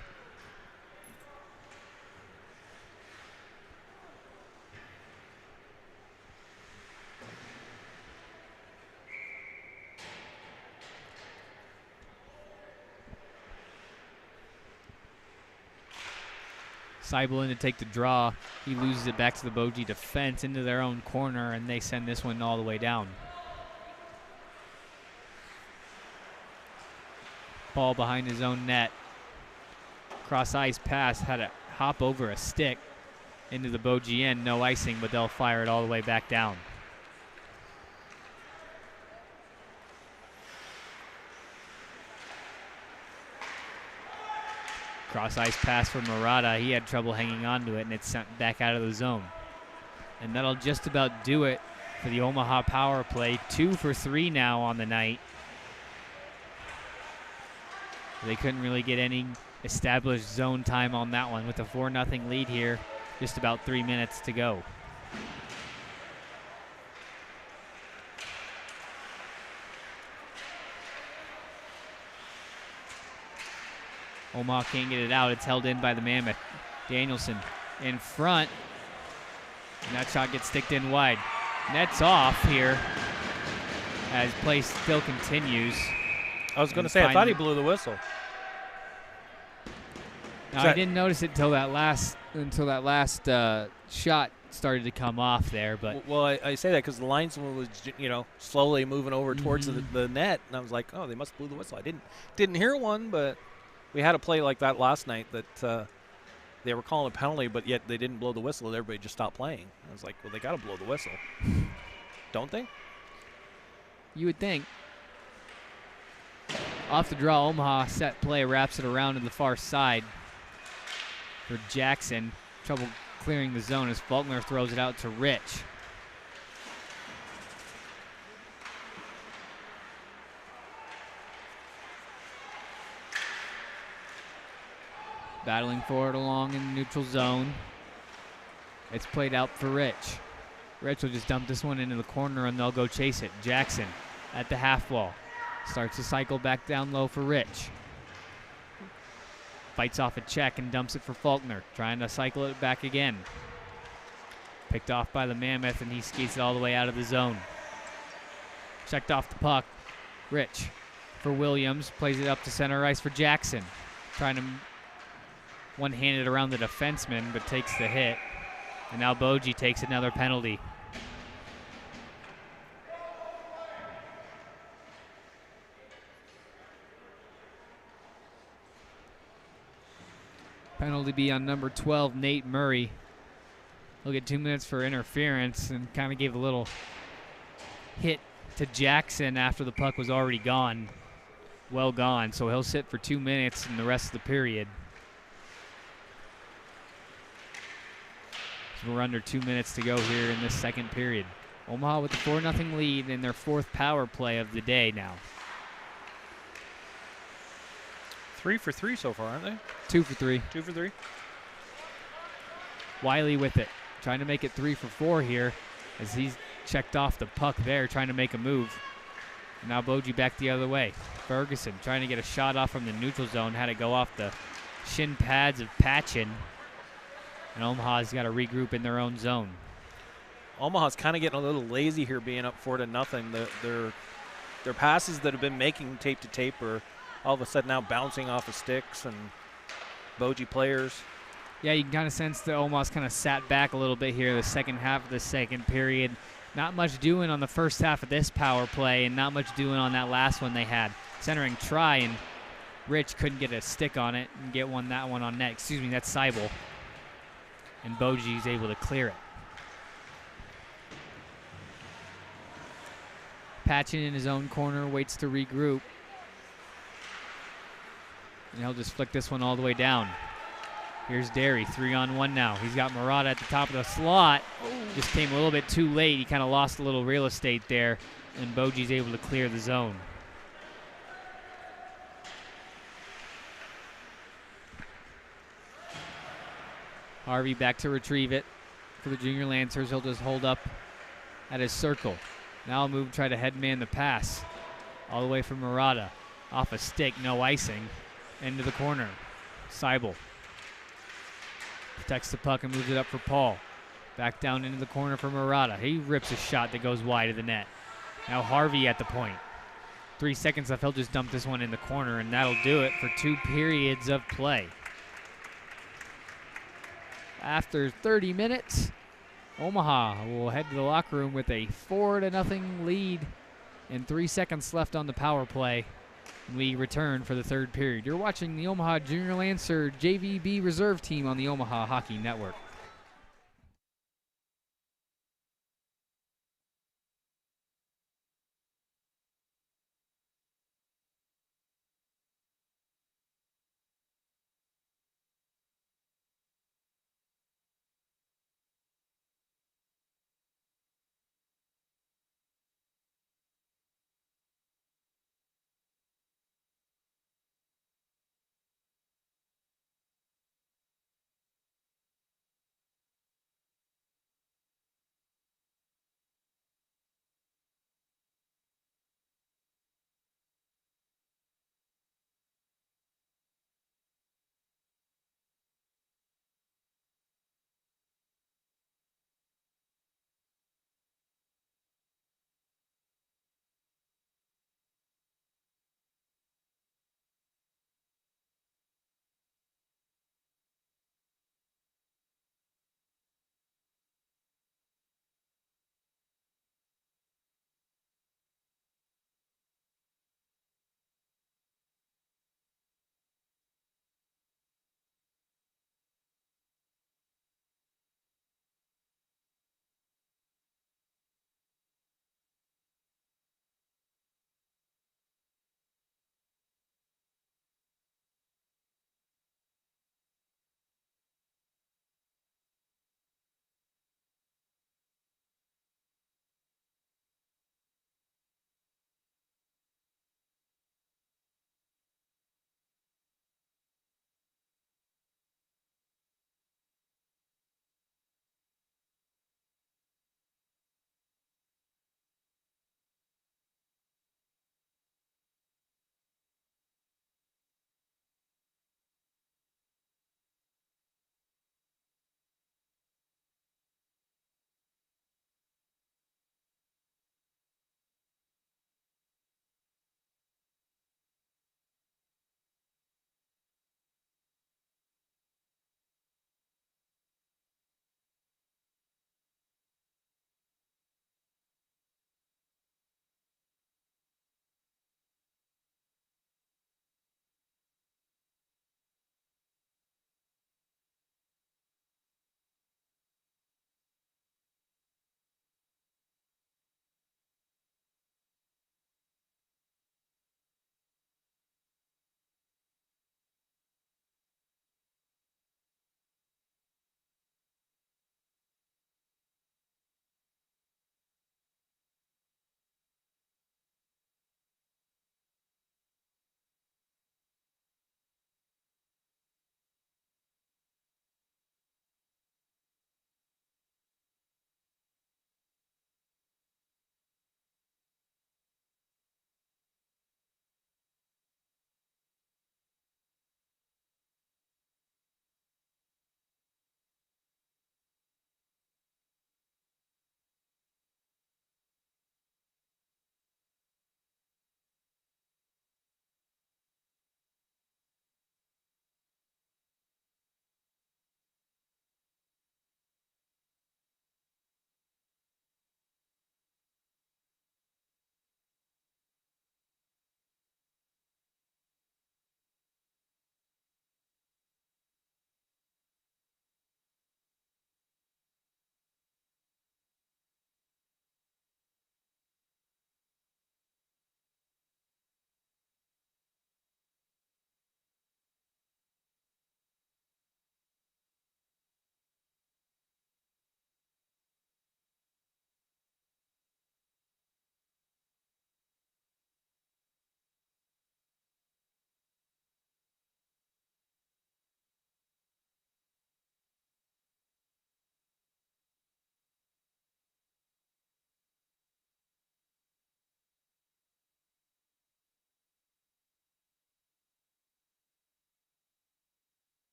Seibel in to take the draw. He loses it back to the Boji defense into their own corner, and they send this one all the way down. Ball behind his own net. Cross ice pass, had to hop over a stick into the Boji end. No icing, but they'll fire it all the way back down. Cross ice pass for Murata. He had trouble hanging on to it, and it's sent back out of the zone. And that'll just about do it for the Omaha power play. 2 for 3 now on the night. They couldn't really get any established zone time on that one with a 4-0 lead here. Just about 3 minutes to go. Omaha can't get it out. It's held in by the Mammoth. Danielson in front. And that shot gets sticked in wide. Net's off here as play still continues. I was going to say, I thought he blew the whistle. No, I didn't notice it until that last shot started to come off there. But well, I say that because the linesman was, slowly moving over towards the net, and I was like, oh, they must have blew the whistle. I didn't hear one, but we had a play like that last night that they were calling a penalty, but yet they didn't blow the whistle, and everybody just stopped playing. I was like, well, they got to blow the whistle, don't they? You would think. Off the draw, Omaha set play, wraps it around to the far side for Jackson. Trouble clearing the zone as Faulkner throws it out to Rich. Battling for it along in the neutral zone. It's played out for Rich. Rich will just dump this one into the corner and they'll go chase it. Jackson at the half wall. Starts to cycle back down low for Rich. Fights off a check and dumps it for Faulkner. Trying to cycle it back again. Picked off by the Mammoth and he skates it all the way out of the zone. Checked off the puck. Rich for Williams. Plays it up to center ice for Jackson. Trying to one-handed around the defenseman but takes the hit. And now Boji takes another penalty. Penalty be on number 12, Nate Murray. He'll get 2 minutes for interference and kind of gave a little hit to Jackson after the puck was already gone. Well gone, so he'll sit for 2 minutes in the rest of the period. So we're under 2 minutes to go here in this second period. Omaha with the 4-0 lead in their 4th power play of the day now. 3 for 3 so far, aren't they? 2 for 3. 2 for 3. Wiley with it. Trying to make it 3 for 4 here as he's checked off the puck there, trying to make a move. Now Boji back the other way. Ferguson trying to get a shot off from the neutral zone. Had to go off the shin pads of Patchin. And Omaha's got to regroup in their own zone. Omaha's kind of getting a little lazy here being up 4-0. Their passes that have been making tape to tape are all of a sudden now bouncing off of sticks and Boji players. Yeah, you can kind of sense that Omaha's kind of sat back a little bit here the second half of the second period. Not much doing on the first half of this power play and not much doing on that last one they had. Centering try and Rich couldn't get a stick on it and get that one on net. Excuse me, that's Seibel. And Boji's able to clear it. Patchin in his own corner, waits to regroup. And he'll just flick this one all the way down. Here's Derry, 3-on-1 now. He's got Murata at the top of the slot. Just came a little bit too late. He kind of lost a little real estate there, and Boji's able to clear the zone. Harvey back to retrieve it for the Junior Lancers. He'll just hold up at his circle. Now he'll move, try to headman the pass. All the way from Murata. Off a stick, no icing. Into the corner. Seibel protects the puck and moves it up for Paul. Back down into the corner for Murata. He rips a shot that goes wide of the net. Now Harvey at the point. 3 seconds left. He'll just dump this one in the corner, and that'll do it for 2 periods of play. After 30 minutes, Omaha will head to the locker room with a 4-0 lead and 3 seconds left on the power play. We return for the third period. You're watching the Omaha Junior Lancer JVB reserve team on the Omaha Hockey Network.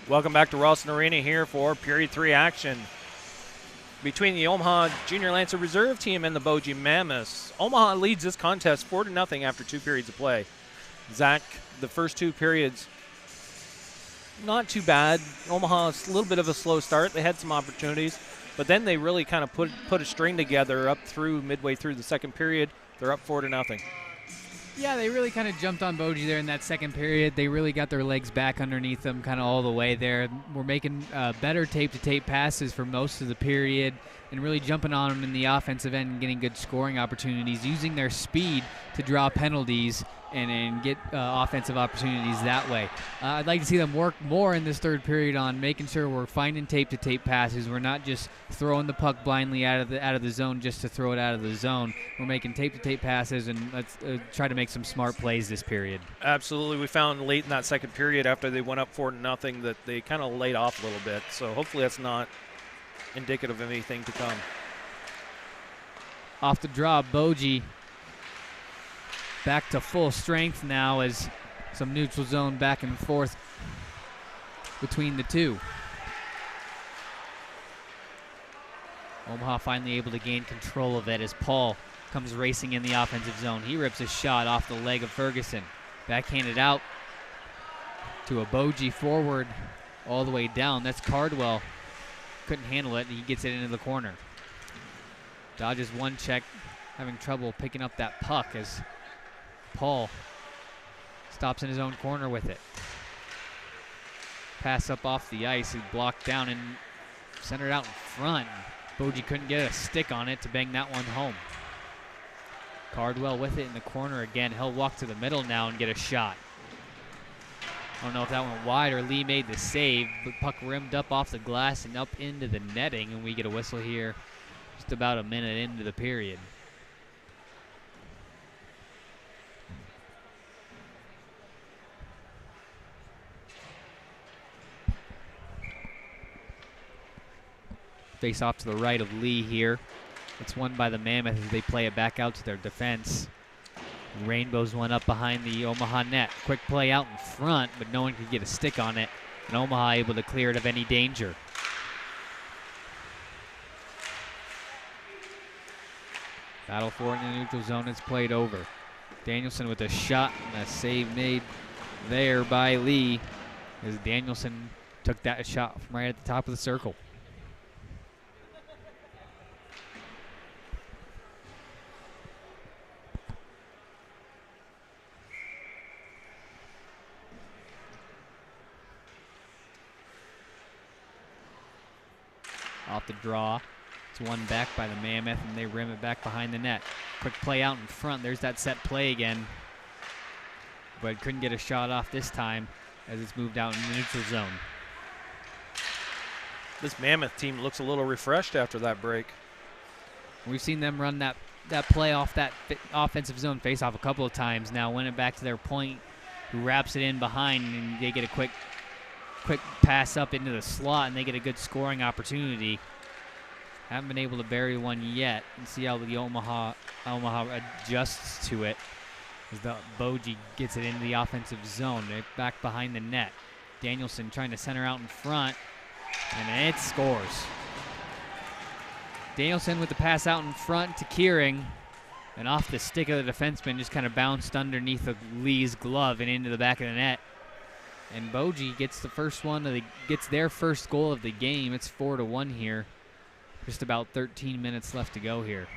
Welcome back to Ralston Arena here for Period 3 action between the Omaha Junior Lancer Reserve Team and the Boji Mammoths. Omaha leads this contest 4-0 after 2 periods of play. Zach, the first 2 periods, not too bad. Omaha, a little bit of a slow start. They had some opportunities, but then they really kind of put a string together up through midway through the second period. They're up 4-0. Yeah, they really kind of jumped on Boji there in that second period. They really got their legs back underneath them kind of all the way there. We're making better tape-to-tape passes for most of the period and really jumping on them in the offensive end and getting good scoring opportunities, using their speed to draw penalties and get offensive opportunities that way. I'd like to see them work more in this third period on making sure we're finding tape-to-tape passes. We're not just throwing the puck blindly out of the zone just to throw it out of the zone. We're making tape-to-tape passes, and let's try to make some smart plays this period. Absolutely. We found late in that second period after they went up 4-0 that they kind of laid off a little bit. So hopefully that's not indicative of anything to come. Off the draw, Boji back to full strength now as some neutral zone back and forth between the two. Omaha finally able to gain control of it as Paul comes racing in the offensive zone. He rips a shot off the leg of Ferguson. Backhanded out to a Boji forward all the way down. That's Cardwell. Couldn't handle it, and he gets it into the corner. Dodges one check, having trouble picking up that puck as Paul stops in his own corner with it. Pass up off the ice, he blocked down and centered out in front. Boji couldn't get a stick on it to bang that one home. Cardwell with it in the corner again. He'll walk to the middle now and get a shot. I don't know if that went wide or Lee made the save, but puck rimmed up off the glass and up into the netting, and we get a whistle here just about a minute into the period. Face off to the right of Lee here. It's won by the Mammoth as they play it back out to their defense. Rainbows one up behind the Omaha net. Quick play out in front, but no one could get a stick on it. And Omaha able to clear it of any danger. Battle for it in the neutral zone is played over. Danielson with a shot and a save made there by Lee as Danielson took that shot from right at the top of the circle. Off the draw. It's one back by the Mammoth, and they rim it back behind the net. Quick play out in front. There's that set play again. But couldn't get a shot off this time as it's moved out in the neutral zone. This Mammoth team looks a little refreshed after that break. We've seen them run that play off that offensive zone faceoff a couple of times now. Win it back to their point, who wraps it in behind, and they get a quick pass up into the slot, and they get a good scoring opportunity. Haven't been able to bury one yet, and see how the Omaha adjusts to it as the Boji gets it into the offensive zone. They're back behind the net. Danielson trying to center out in front, and it scores. Danielson with the pass out in front to Keering, and off the stick of the defenseman, just kind of bounced underneath of Lee's glove and into the back of the net. And Boji gets the first one gets their first goal of the game. It's 4-1 here. Just about 13 minutes left to go here.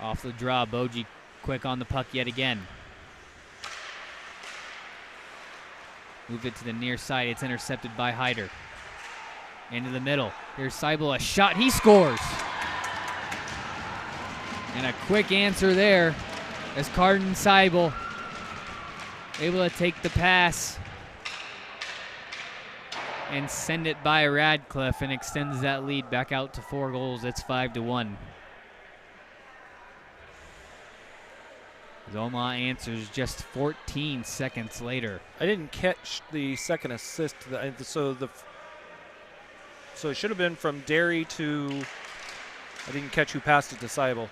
Off the draw, Boji quick on the puck yet again. Move it to the near side. It's intercepted by Hyder. Into the middle. Here's Seibel, a shot. He scores. And a quick answer there as Carden Seibel able to take the pass and send it by Radcliffe and extends that lead back out to 4 goals. It's 5-1. As Omaha answers just 14 seconds later. I didn't catch the second assist. So it should have been from Derry to, I didn't catch who passed it to Seibel.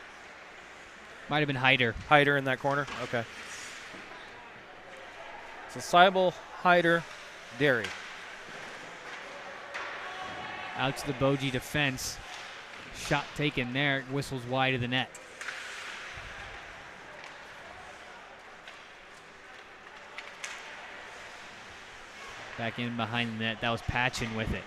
Might have been Hyder. Hyder in that corner? Okay. So Seibel, Hyder, Derry. Out to the Boji defense. Shot taken there. Whistles wide of the net. Back in behind the net. That was Patchen with it.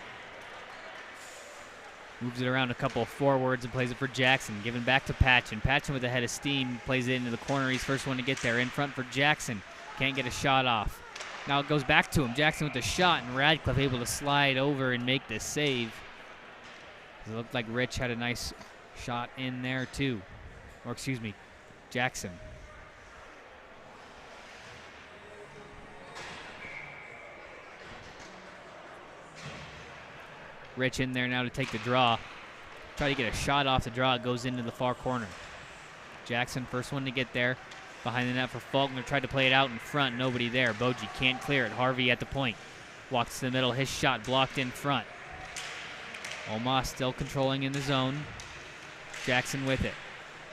Moves it around a couple of forwards and plays it for Jackson. Giving back to Patchen. Patchen with a head of steam. Plays it into the corner. He's first one to get there. In front for Jackson. Can't get a shot off. Now it goes back to him. Jackson with the shot, and Radcliffe able to slide over and make the save. It looked like Rich had a nice shot in there too. Or excuse me, Jackson. Rich in there now to take the draw. Try to get a shot off the draw. It goes into the far corner. Jackson, first one to get there. Behind the net for Faulkner. Tried to play it out in front. Nobody there. Boji can't clear it. Harvey at the point. Walks to the middle. His shot blocked in front. Omaha still controlling in the zone. Jackson with it.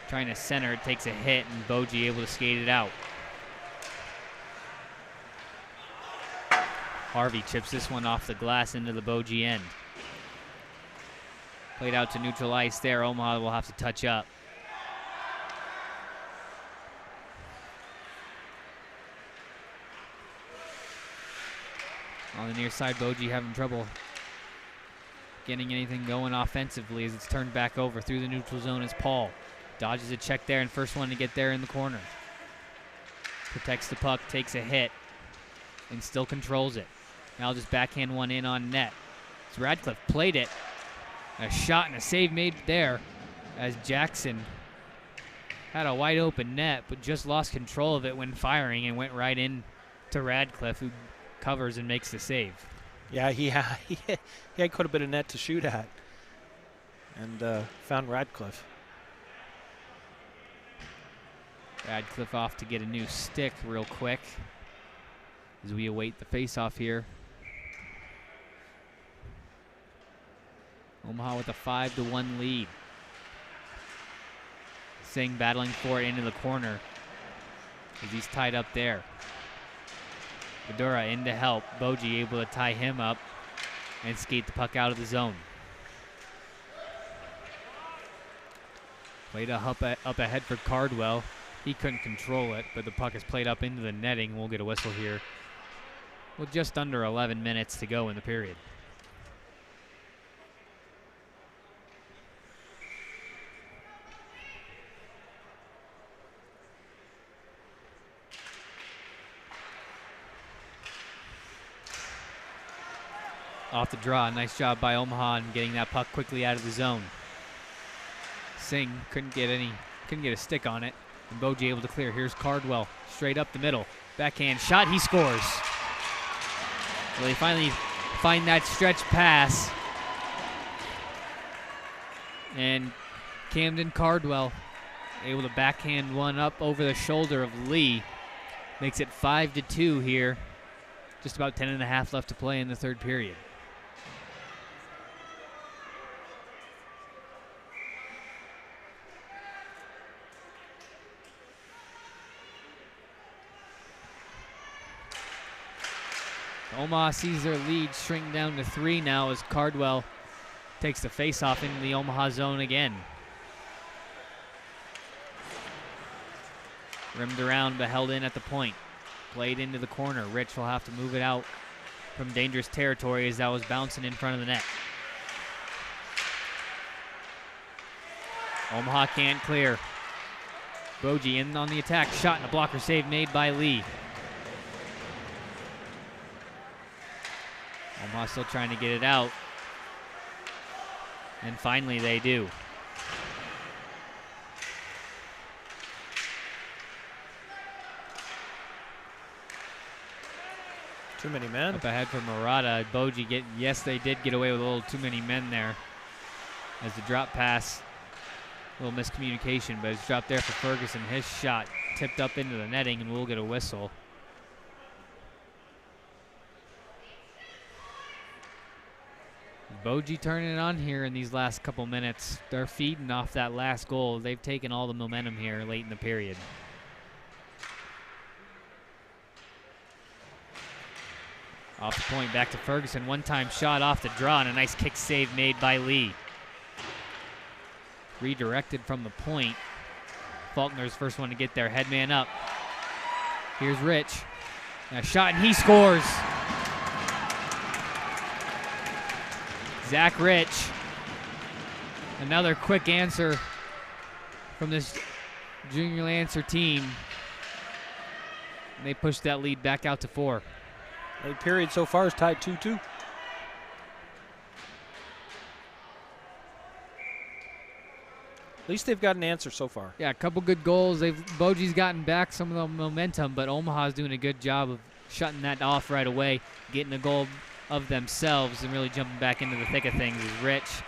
Trying to center. It takes a hit, and Boji able to skate it out. Harvey chips this one off the glass into the Boji end. Played out to neutral ice there. Omaha will have to touch up. On the near side, Boji having trouble getting anything going offensively as it's turned back over through the neutral zone as Paul dodges a check there and first one to get there in the corner. Protects the puck, takes a hit, and still controls it. Now just backhand one in on net. As Radcliffe played it. A shot and a save made there as Jackson had a wide open net but just lost control of it when firing and went right in to Radcliffe, who covers and makes the save. Yeah, he had quite a bit of net to shoot at, and found Radcliffe. Radcliffe off to get a new stick real quick as we await the face-off here. Omaha with a 5-1 lead. Singh battling for it into the corner as he's tied up there. Badura in to help. Boji able to tie him up and skate the puck out of the zone. Played up ahead for Cardwell. He couldn't control it, but the puck is played up into the netting. We'll get a whistle here with just under 11 minutes to go in the period. Off the draw, nice job by Omaha in getting that puck quickly out of the zone. Singh couldn't get a stick on it, and Boji able to clear. Here's Cardwell, straight up the middle. Backhand shot, he scores. Well, they finally find that stretch pass. And Camden Cardwell able to backhand one up over the shoulder of Lee. Makes it 5-2 here. Just about 10.5 left to play in the third period. Omaha sees their lead shrink down to 3 now as Cardwell takes the face-off into the Omaha zone again. Rimmed around but held in at the point. Played into the corner. Rich will have to move it out from dangerous territory as that was bouncing in front of the net. Omaha can't clear. Boji in on the attack. Shot and a blocker save made by Lee. Omaha still trying to get it out. And finally they do. Too many men. Up ahead for Murata. Boji yes, they did get away with a little too many men there. As the drop pass, a little miscommunication, but it's dropped there for Ferguson. His shot tipped up into the netting, and we'll get a whistle. Boji turning it on here in these last couple minutes. They're feeding off that last goal. They've taken all the momentum here late in the period. point. Back to Ferguson. One-time shot off the draw and a nice kick save made by Lee. Redirected from the point. Faulkner's first one to get there. Headman up. Here's Rich. A shot and he scores. Zach Rich. Another quick answer from this Junior Lancer team. And they push that lead back out to 4. The period so far is tied 2-2. At least they've got an answer so far. Yeah, a couple good goals. Boji's gotten back some of the momentum, but Omaha's doing a good job of shutting that off right away, getting a goal of themselves and really jumping back into the thick of things. As Rich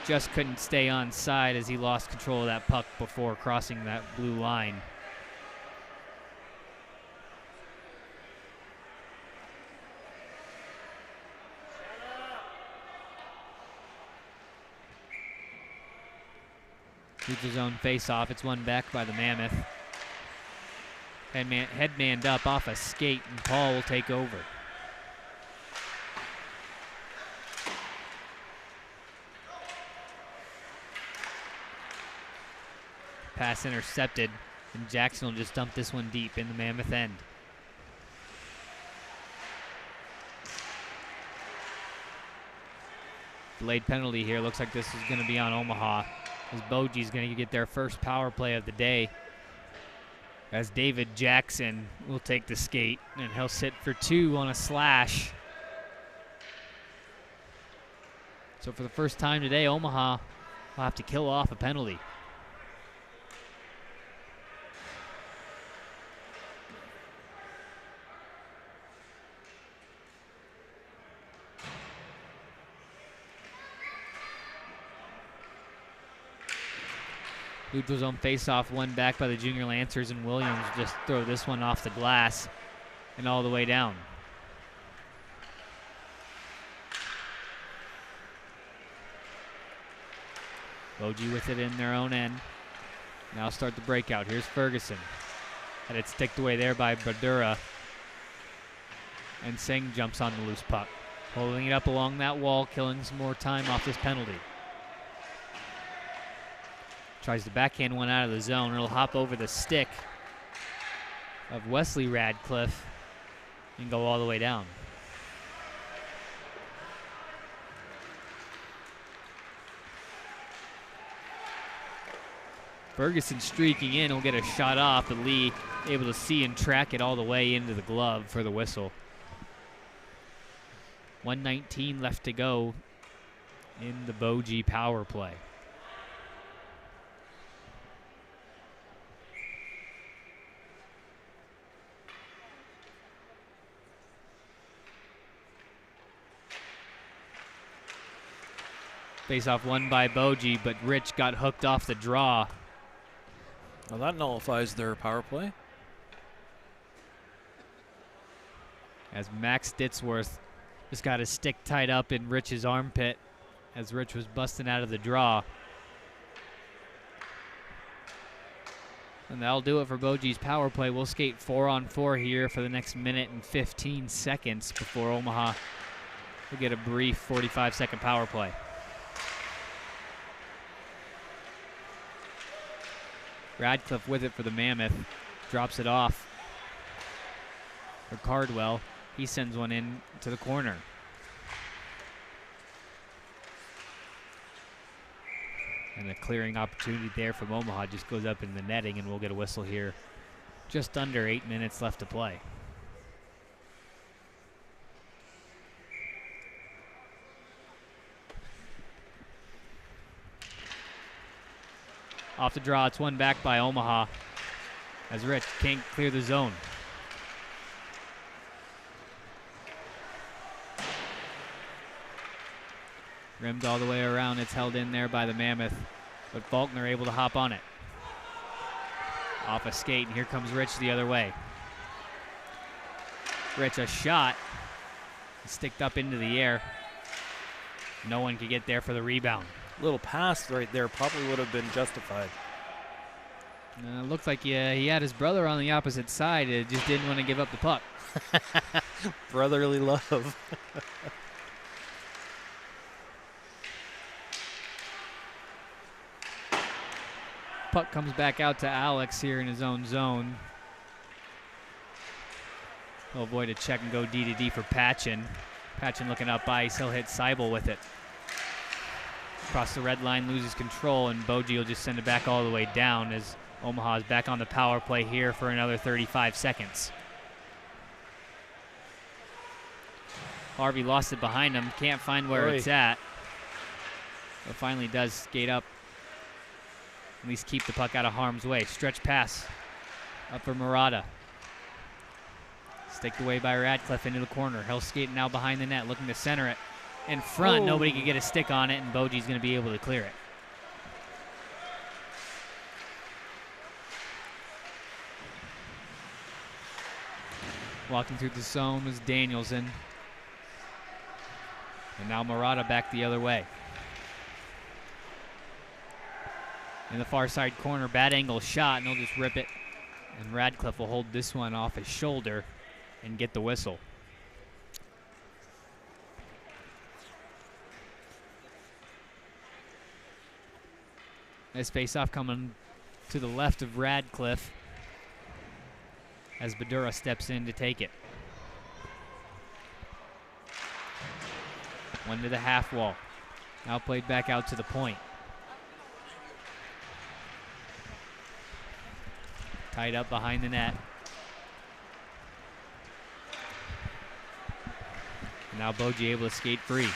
just couldn't stay on side as he lost control of that puck before crossing that blue line. Neutral zone face-off. It's won back by the Mammoth. Headmanned up off a skate, and Paul will take over. Pass intercepted, and Jackson will just dump this one deep in the Mammoth end. Delayed penalty here. Looks like this is going to be on Omaha, as Boji's going to get their first power play of the day, as David Jackson will take the skate, and he'll sit for 2 on a slash. So for the first time today, Omaha will have to kill off a penalty. Neutral zone face-off, won back by the Junior Lancers, and Williams just throw this one off the glass and all the way down. Boji with it in their own end. Now start the breakout. Here's Ferguson. Had it sticked away there by Badura. And Singh jumps on the loose puck. Holding it up along that wall, killing some more time off this penalty. Tries to backhand one out of the zone. It'll hop over the stick of Wesley Radcliffe and go all the way down. Ferguson streaking in will get a shot off, but Lee able to see and track it all the way into the glove for the whistle. 1:19 left to go in the Boji power play. Face-off won by Boji, but Rich got hooked off the draw. Well, that nullifies their power play. As Max Ditzworth just got his stick tied up in Rich's armpit as Rich was busting out of the draw. And that'll do it for Boji's power play. We'll skate 4-on-4 here for the next minute and 15 seconds before Omaha will get a brief 45-second power play. Radcliffe with it for the Mammoth. Drops it off for Cardwell. He sends one in to the corner. And a clearing opportunity there from Omaha just goes up in the netting, and we'll get a whistle here. Just under 8 minutes left to play. Off the draw, it's won back by Omaha as Rich can't clear the zone. Rimmed all the way around. It's held in there by the Mammoth, but Faulkner able to hop on it. Off a skate, and here comes Rich the other way. Rich, a shot. Sticked up into the air. No one could get there for the rebound. Little pass right there probably would have been justified. Looks like he had his brother on the opposite side. Just didn't want to give up the puck. Brotherly love. Puck comes back out to Alex here in his own zone. He'll avoid a check and go D to D for Patchen. Patchen looking up ice. He'll hit Seibel with it. Across the red line, loses control, and Boji will just send it back all the way down as Omaha's back on the power play here for another 35 seconds. Harvey lost it behind him. Can't find where it's at. But finally does skate up. At least keep the puck out of harm's way. Stretch pass up for Murata. Staked away by Radcliffe into the corner. He'll skate now behind the net, looking to center it. In front, nobody can get a stick on it, and Boji's going to be able to clear it. Walking through the zone was Danielson. And now Murata back the other way. In the far side corner, bad angle shot, and they'll just rip it. And Radcliffe will hold this one off his shoulder and get the whistle. This face-off coming to the left of Radcliffe as Badura steps in to take it. One to the half wall. Now played back out to the point. Tied up behind the net. And now Boji able to skate free.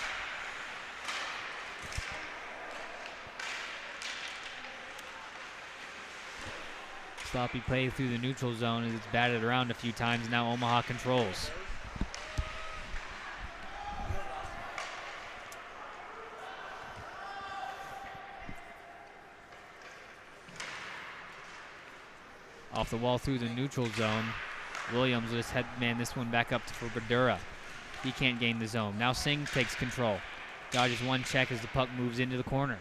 Sloppy play through the neutral zone as it's batted around a few times. Now Omaha controls. Off the wall through the neutral zone. Williams will just headman this one back up for Badura. He can't gain the zone. Now Singh takes control. Dodges one check as the puck moves into the corner.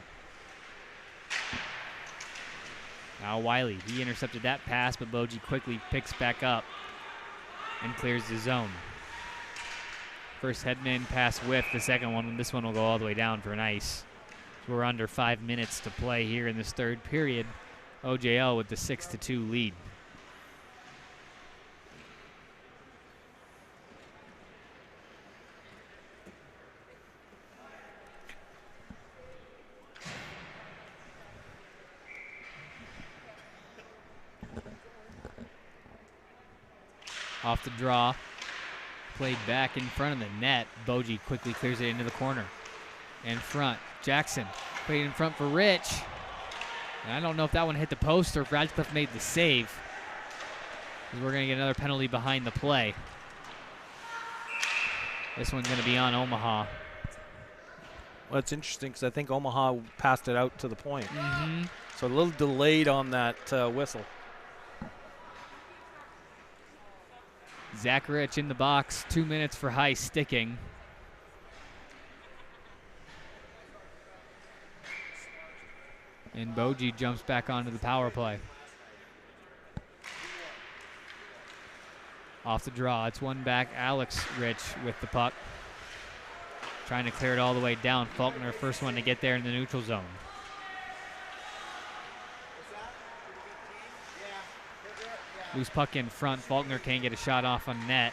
Now Wiley, he intercepted that pass, but Boji quickly picks back up and clears the zone. First headman pass whiff, the second one, this one will go all the way down for an ice. So we're under 5 minutes to play here in this third period. OJL with the 6-2 lead. Off the draw, played back in front of the net. Boji quickly clears it into the corner. In front, Jackson played in front for Rich. And I don't know if that one hit the post or if Radcliffe made the save, because we're going to get another penalty behind the play. This one's going to be on Omaha. Well, it's interesting because I think Omaha passed it out to the point. Mm-hmm. So a little delayed on that whistle. Zach Rich in the box, 2 minutes for high sticking. And Boji jumps back onto the power play. Off the draw, it's one back. Alex Rich with the puck. Trying to clear it all the way down. Faulkner, first one to get there in the neutral zone. Loose puck in front. Faulkner can't get a shot off on net.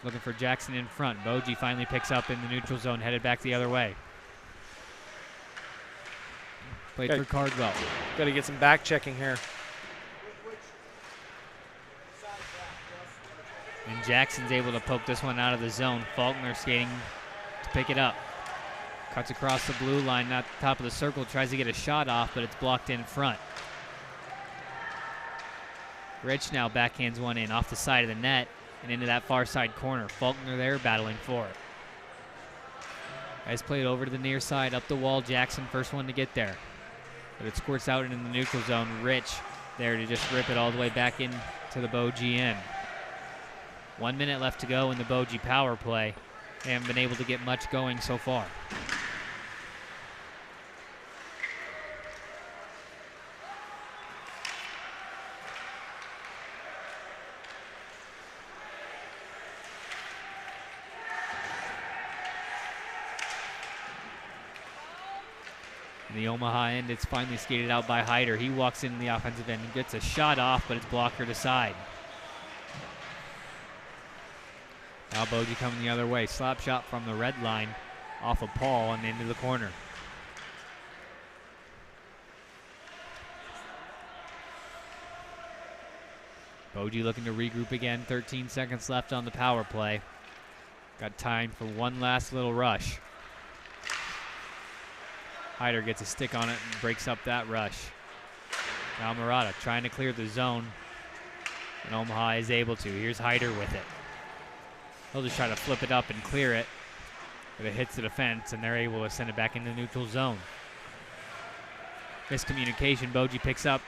Looking for Jackson in front. Boji finally picks up in the neutral zone, headed back the other way. Played for Cardwell. Got to get some back checking here. And Jackson's able to poke this one out of the zone. Faulkner skating to pick it up. Cuts across the blue line, not the top of the circle. Tries to get a shot off, but it's blocked in front. Rich now backhands one in off the side of the net and into that far side corner. Faulkner there battling for it. Guys played over to the near side, up the wall. Jackson first one to get there. But it squirts out into the neutral zone. Rich there to just rip it all the way back into the Boji end. 1 minute left to go in the Boji power play. They haven't been able to get much going so far. In the Omaha end, it's finally skated out by Hyder. He walks into the offensive end and gets a shot off, but it's blocked aside. Now Boji coming the other way. Slap shot from the red line off of Paul and into the corner. Boji looking to regroup again. 13 seconds left on the power play. Got time for one last little rush. Hyder gets a stick on it and breaks up that rush. Now Murata trying to clear the zone, and Omaha is able to. Here's Hyder with it. He'll just try to flip it up and clear it, but it hits the defense, and they're able to send it back into the neutral zone. Miscommunication, Boji picks up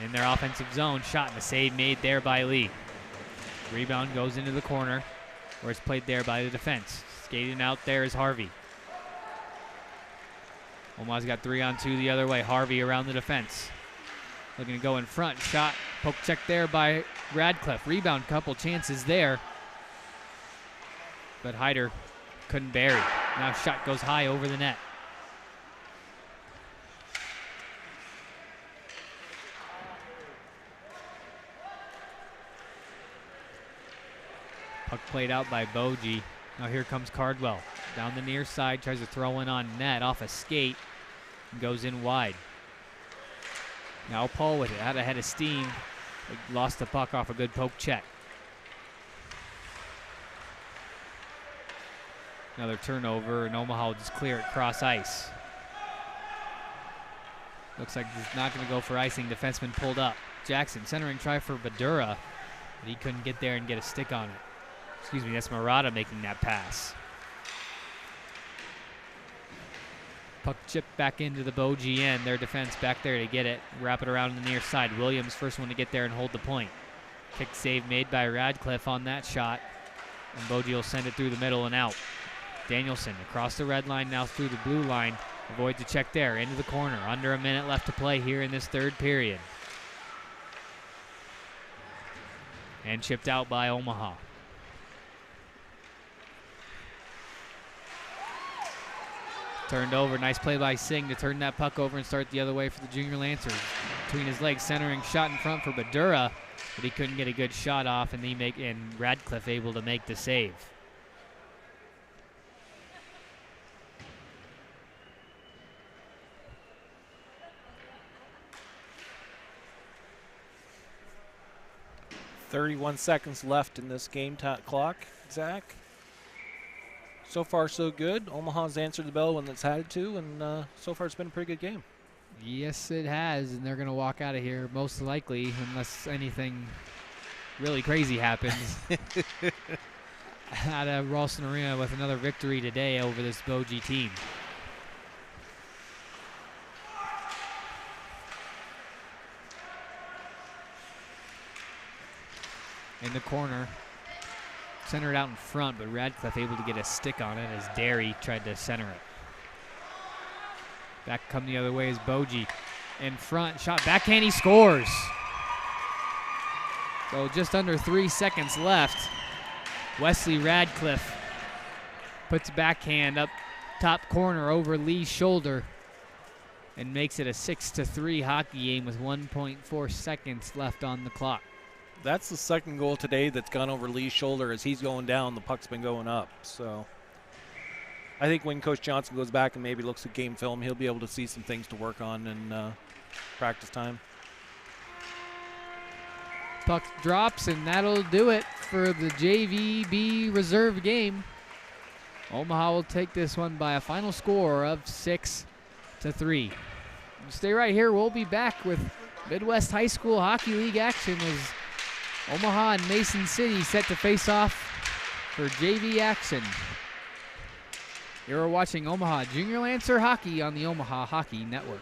in their offensive zone. Shot and a save made there by Lee. Rebound goes into the corner, where it's played there by the defense. Skating out there is Harvey. Omaha's got 3-on-2 the other way. Harvey around the defense. Looking to go in front. Shot, poke check there by Radcliffe. Rebound, couple chances there. But Hyder couldn't bury. Now shot goes high over the net. Puck played out by Boji. Now here comes Cardwell. Down the near side, tries to throw in on net off a skate. And goes in wide. Now Paul with it, out ahead of steam. Lost the puck off a good poke check. Another turnover, and Omaha will just clear it cross ice. Looks like he's not going to go for icing. Defenseman pulled up. Jackson centering try for Badura, but he couldn't get there and get a stick on it. Excuse me, that's Murata making that pass. Puck chipped back into the Boji end. Their defense back there to get it. Wrap it around the near side. Williams first one to get there and hold the point. Kick save made by Radcliffe on that shot. And Boji will send it through the middle and out. Danielson across the red line, now through the blue line. Avoids a check there, into the corner. Under a minute left to play here in this third period. And chipped out by Omaha. Turned over, nice play by Singh to turn that puck over and start the other way for the Junior Lancers. Between his legs, centering shot in front for Badura, but he couldn't get a good shot off, and Radcliffe able to make the save. .31 seconds left in this game clock, Zach. So far, so good. Omaha's answered the bell when it's had to, and so far it's been a pretty good game. Yes, it has, and they're going to walk out of here most likely, unless anything really crazy happens, out of Ralston Arena with another victory today over this Boji team. In the corner. Centered out in front, but Radcliffe able to get a stick on it as Derry tried to center it. Back come the other way is Boji. In front, shot backhand, he scores. So just under 3 seconds left. Wesley Radcliffe puts backhand up top corner over Lee's shoulder and makes it a 6-3 hockey game with 1.4 seconds left on the clock. That's the second goal today that's gone over Lee's shoulder. As he's going down, the puck's been going up. So I think when Coach Johnson goes back and maybe looks at game film, he'll be able to see some things to work on in practice time. Puck drops, and that'll do it for the JVB reserve game. Omaha will take this one by a final score of 6-3. Stay right here. We'll be back with Midwest High School Hockey League action as Omaha and Mason City set to face off for JV action. You're watching Omaha Junior Lancer Hockey on the Omaha Hockey Network.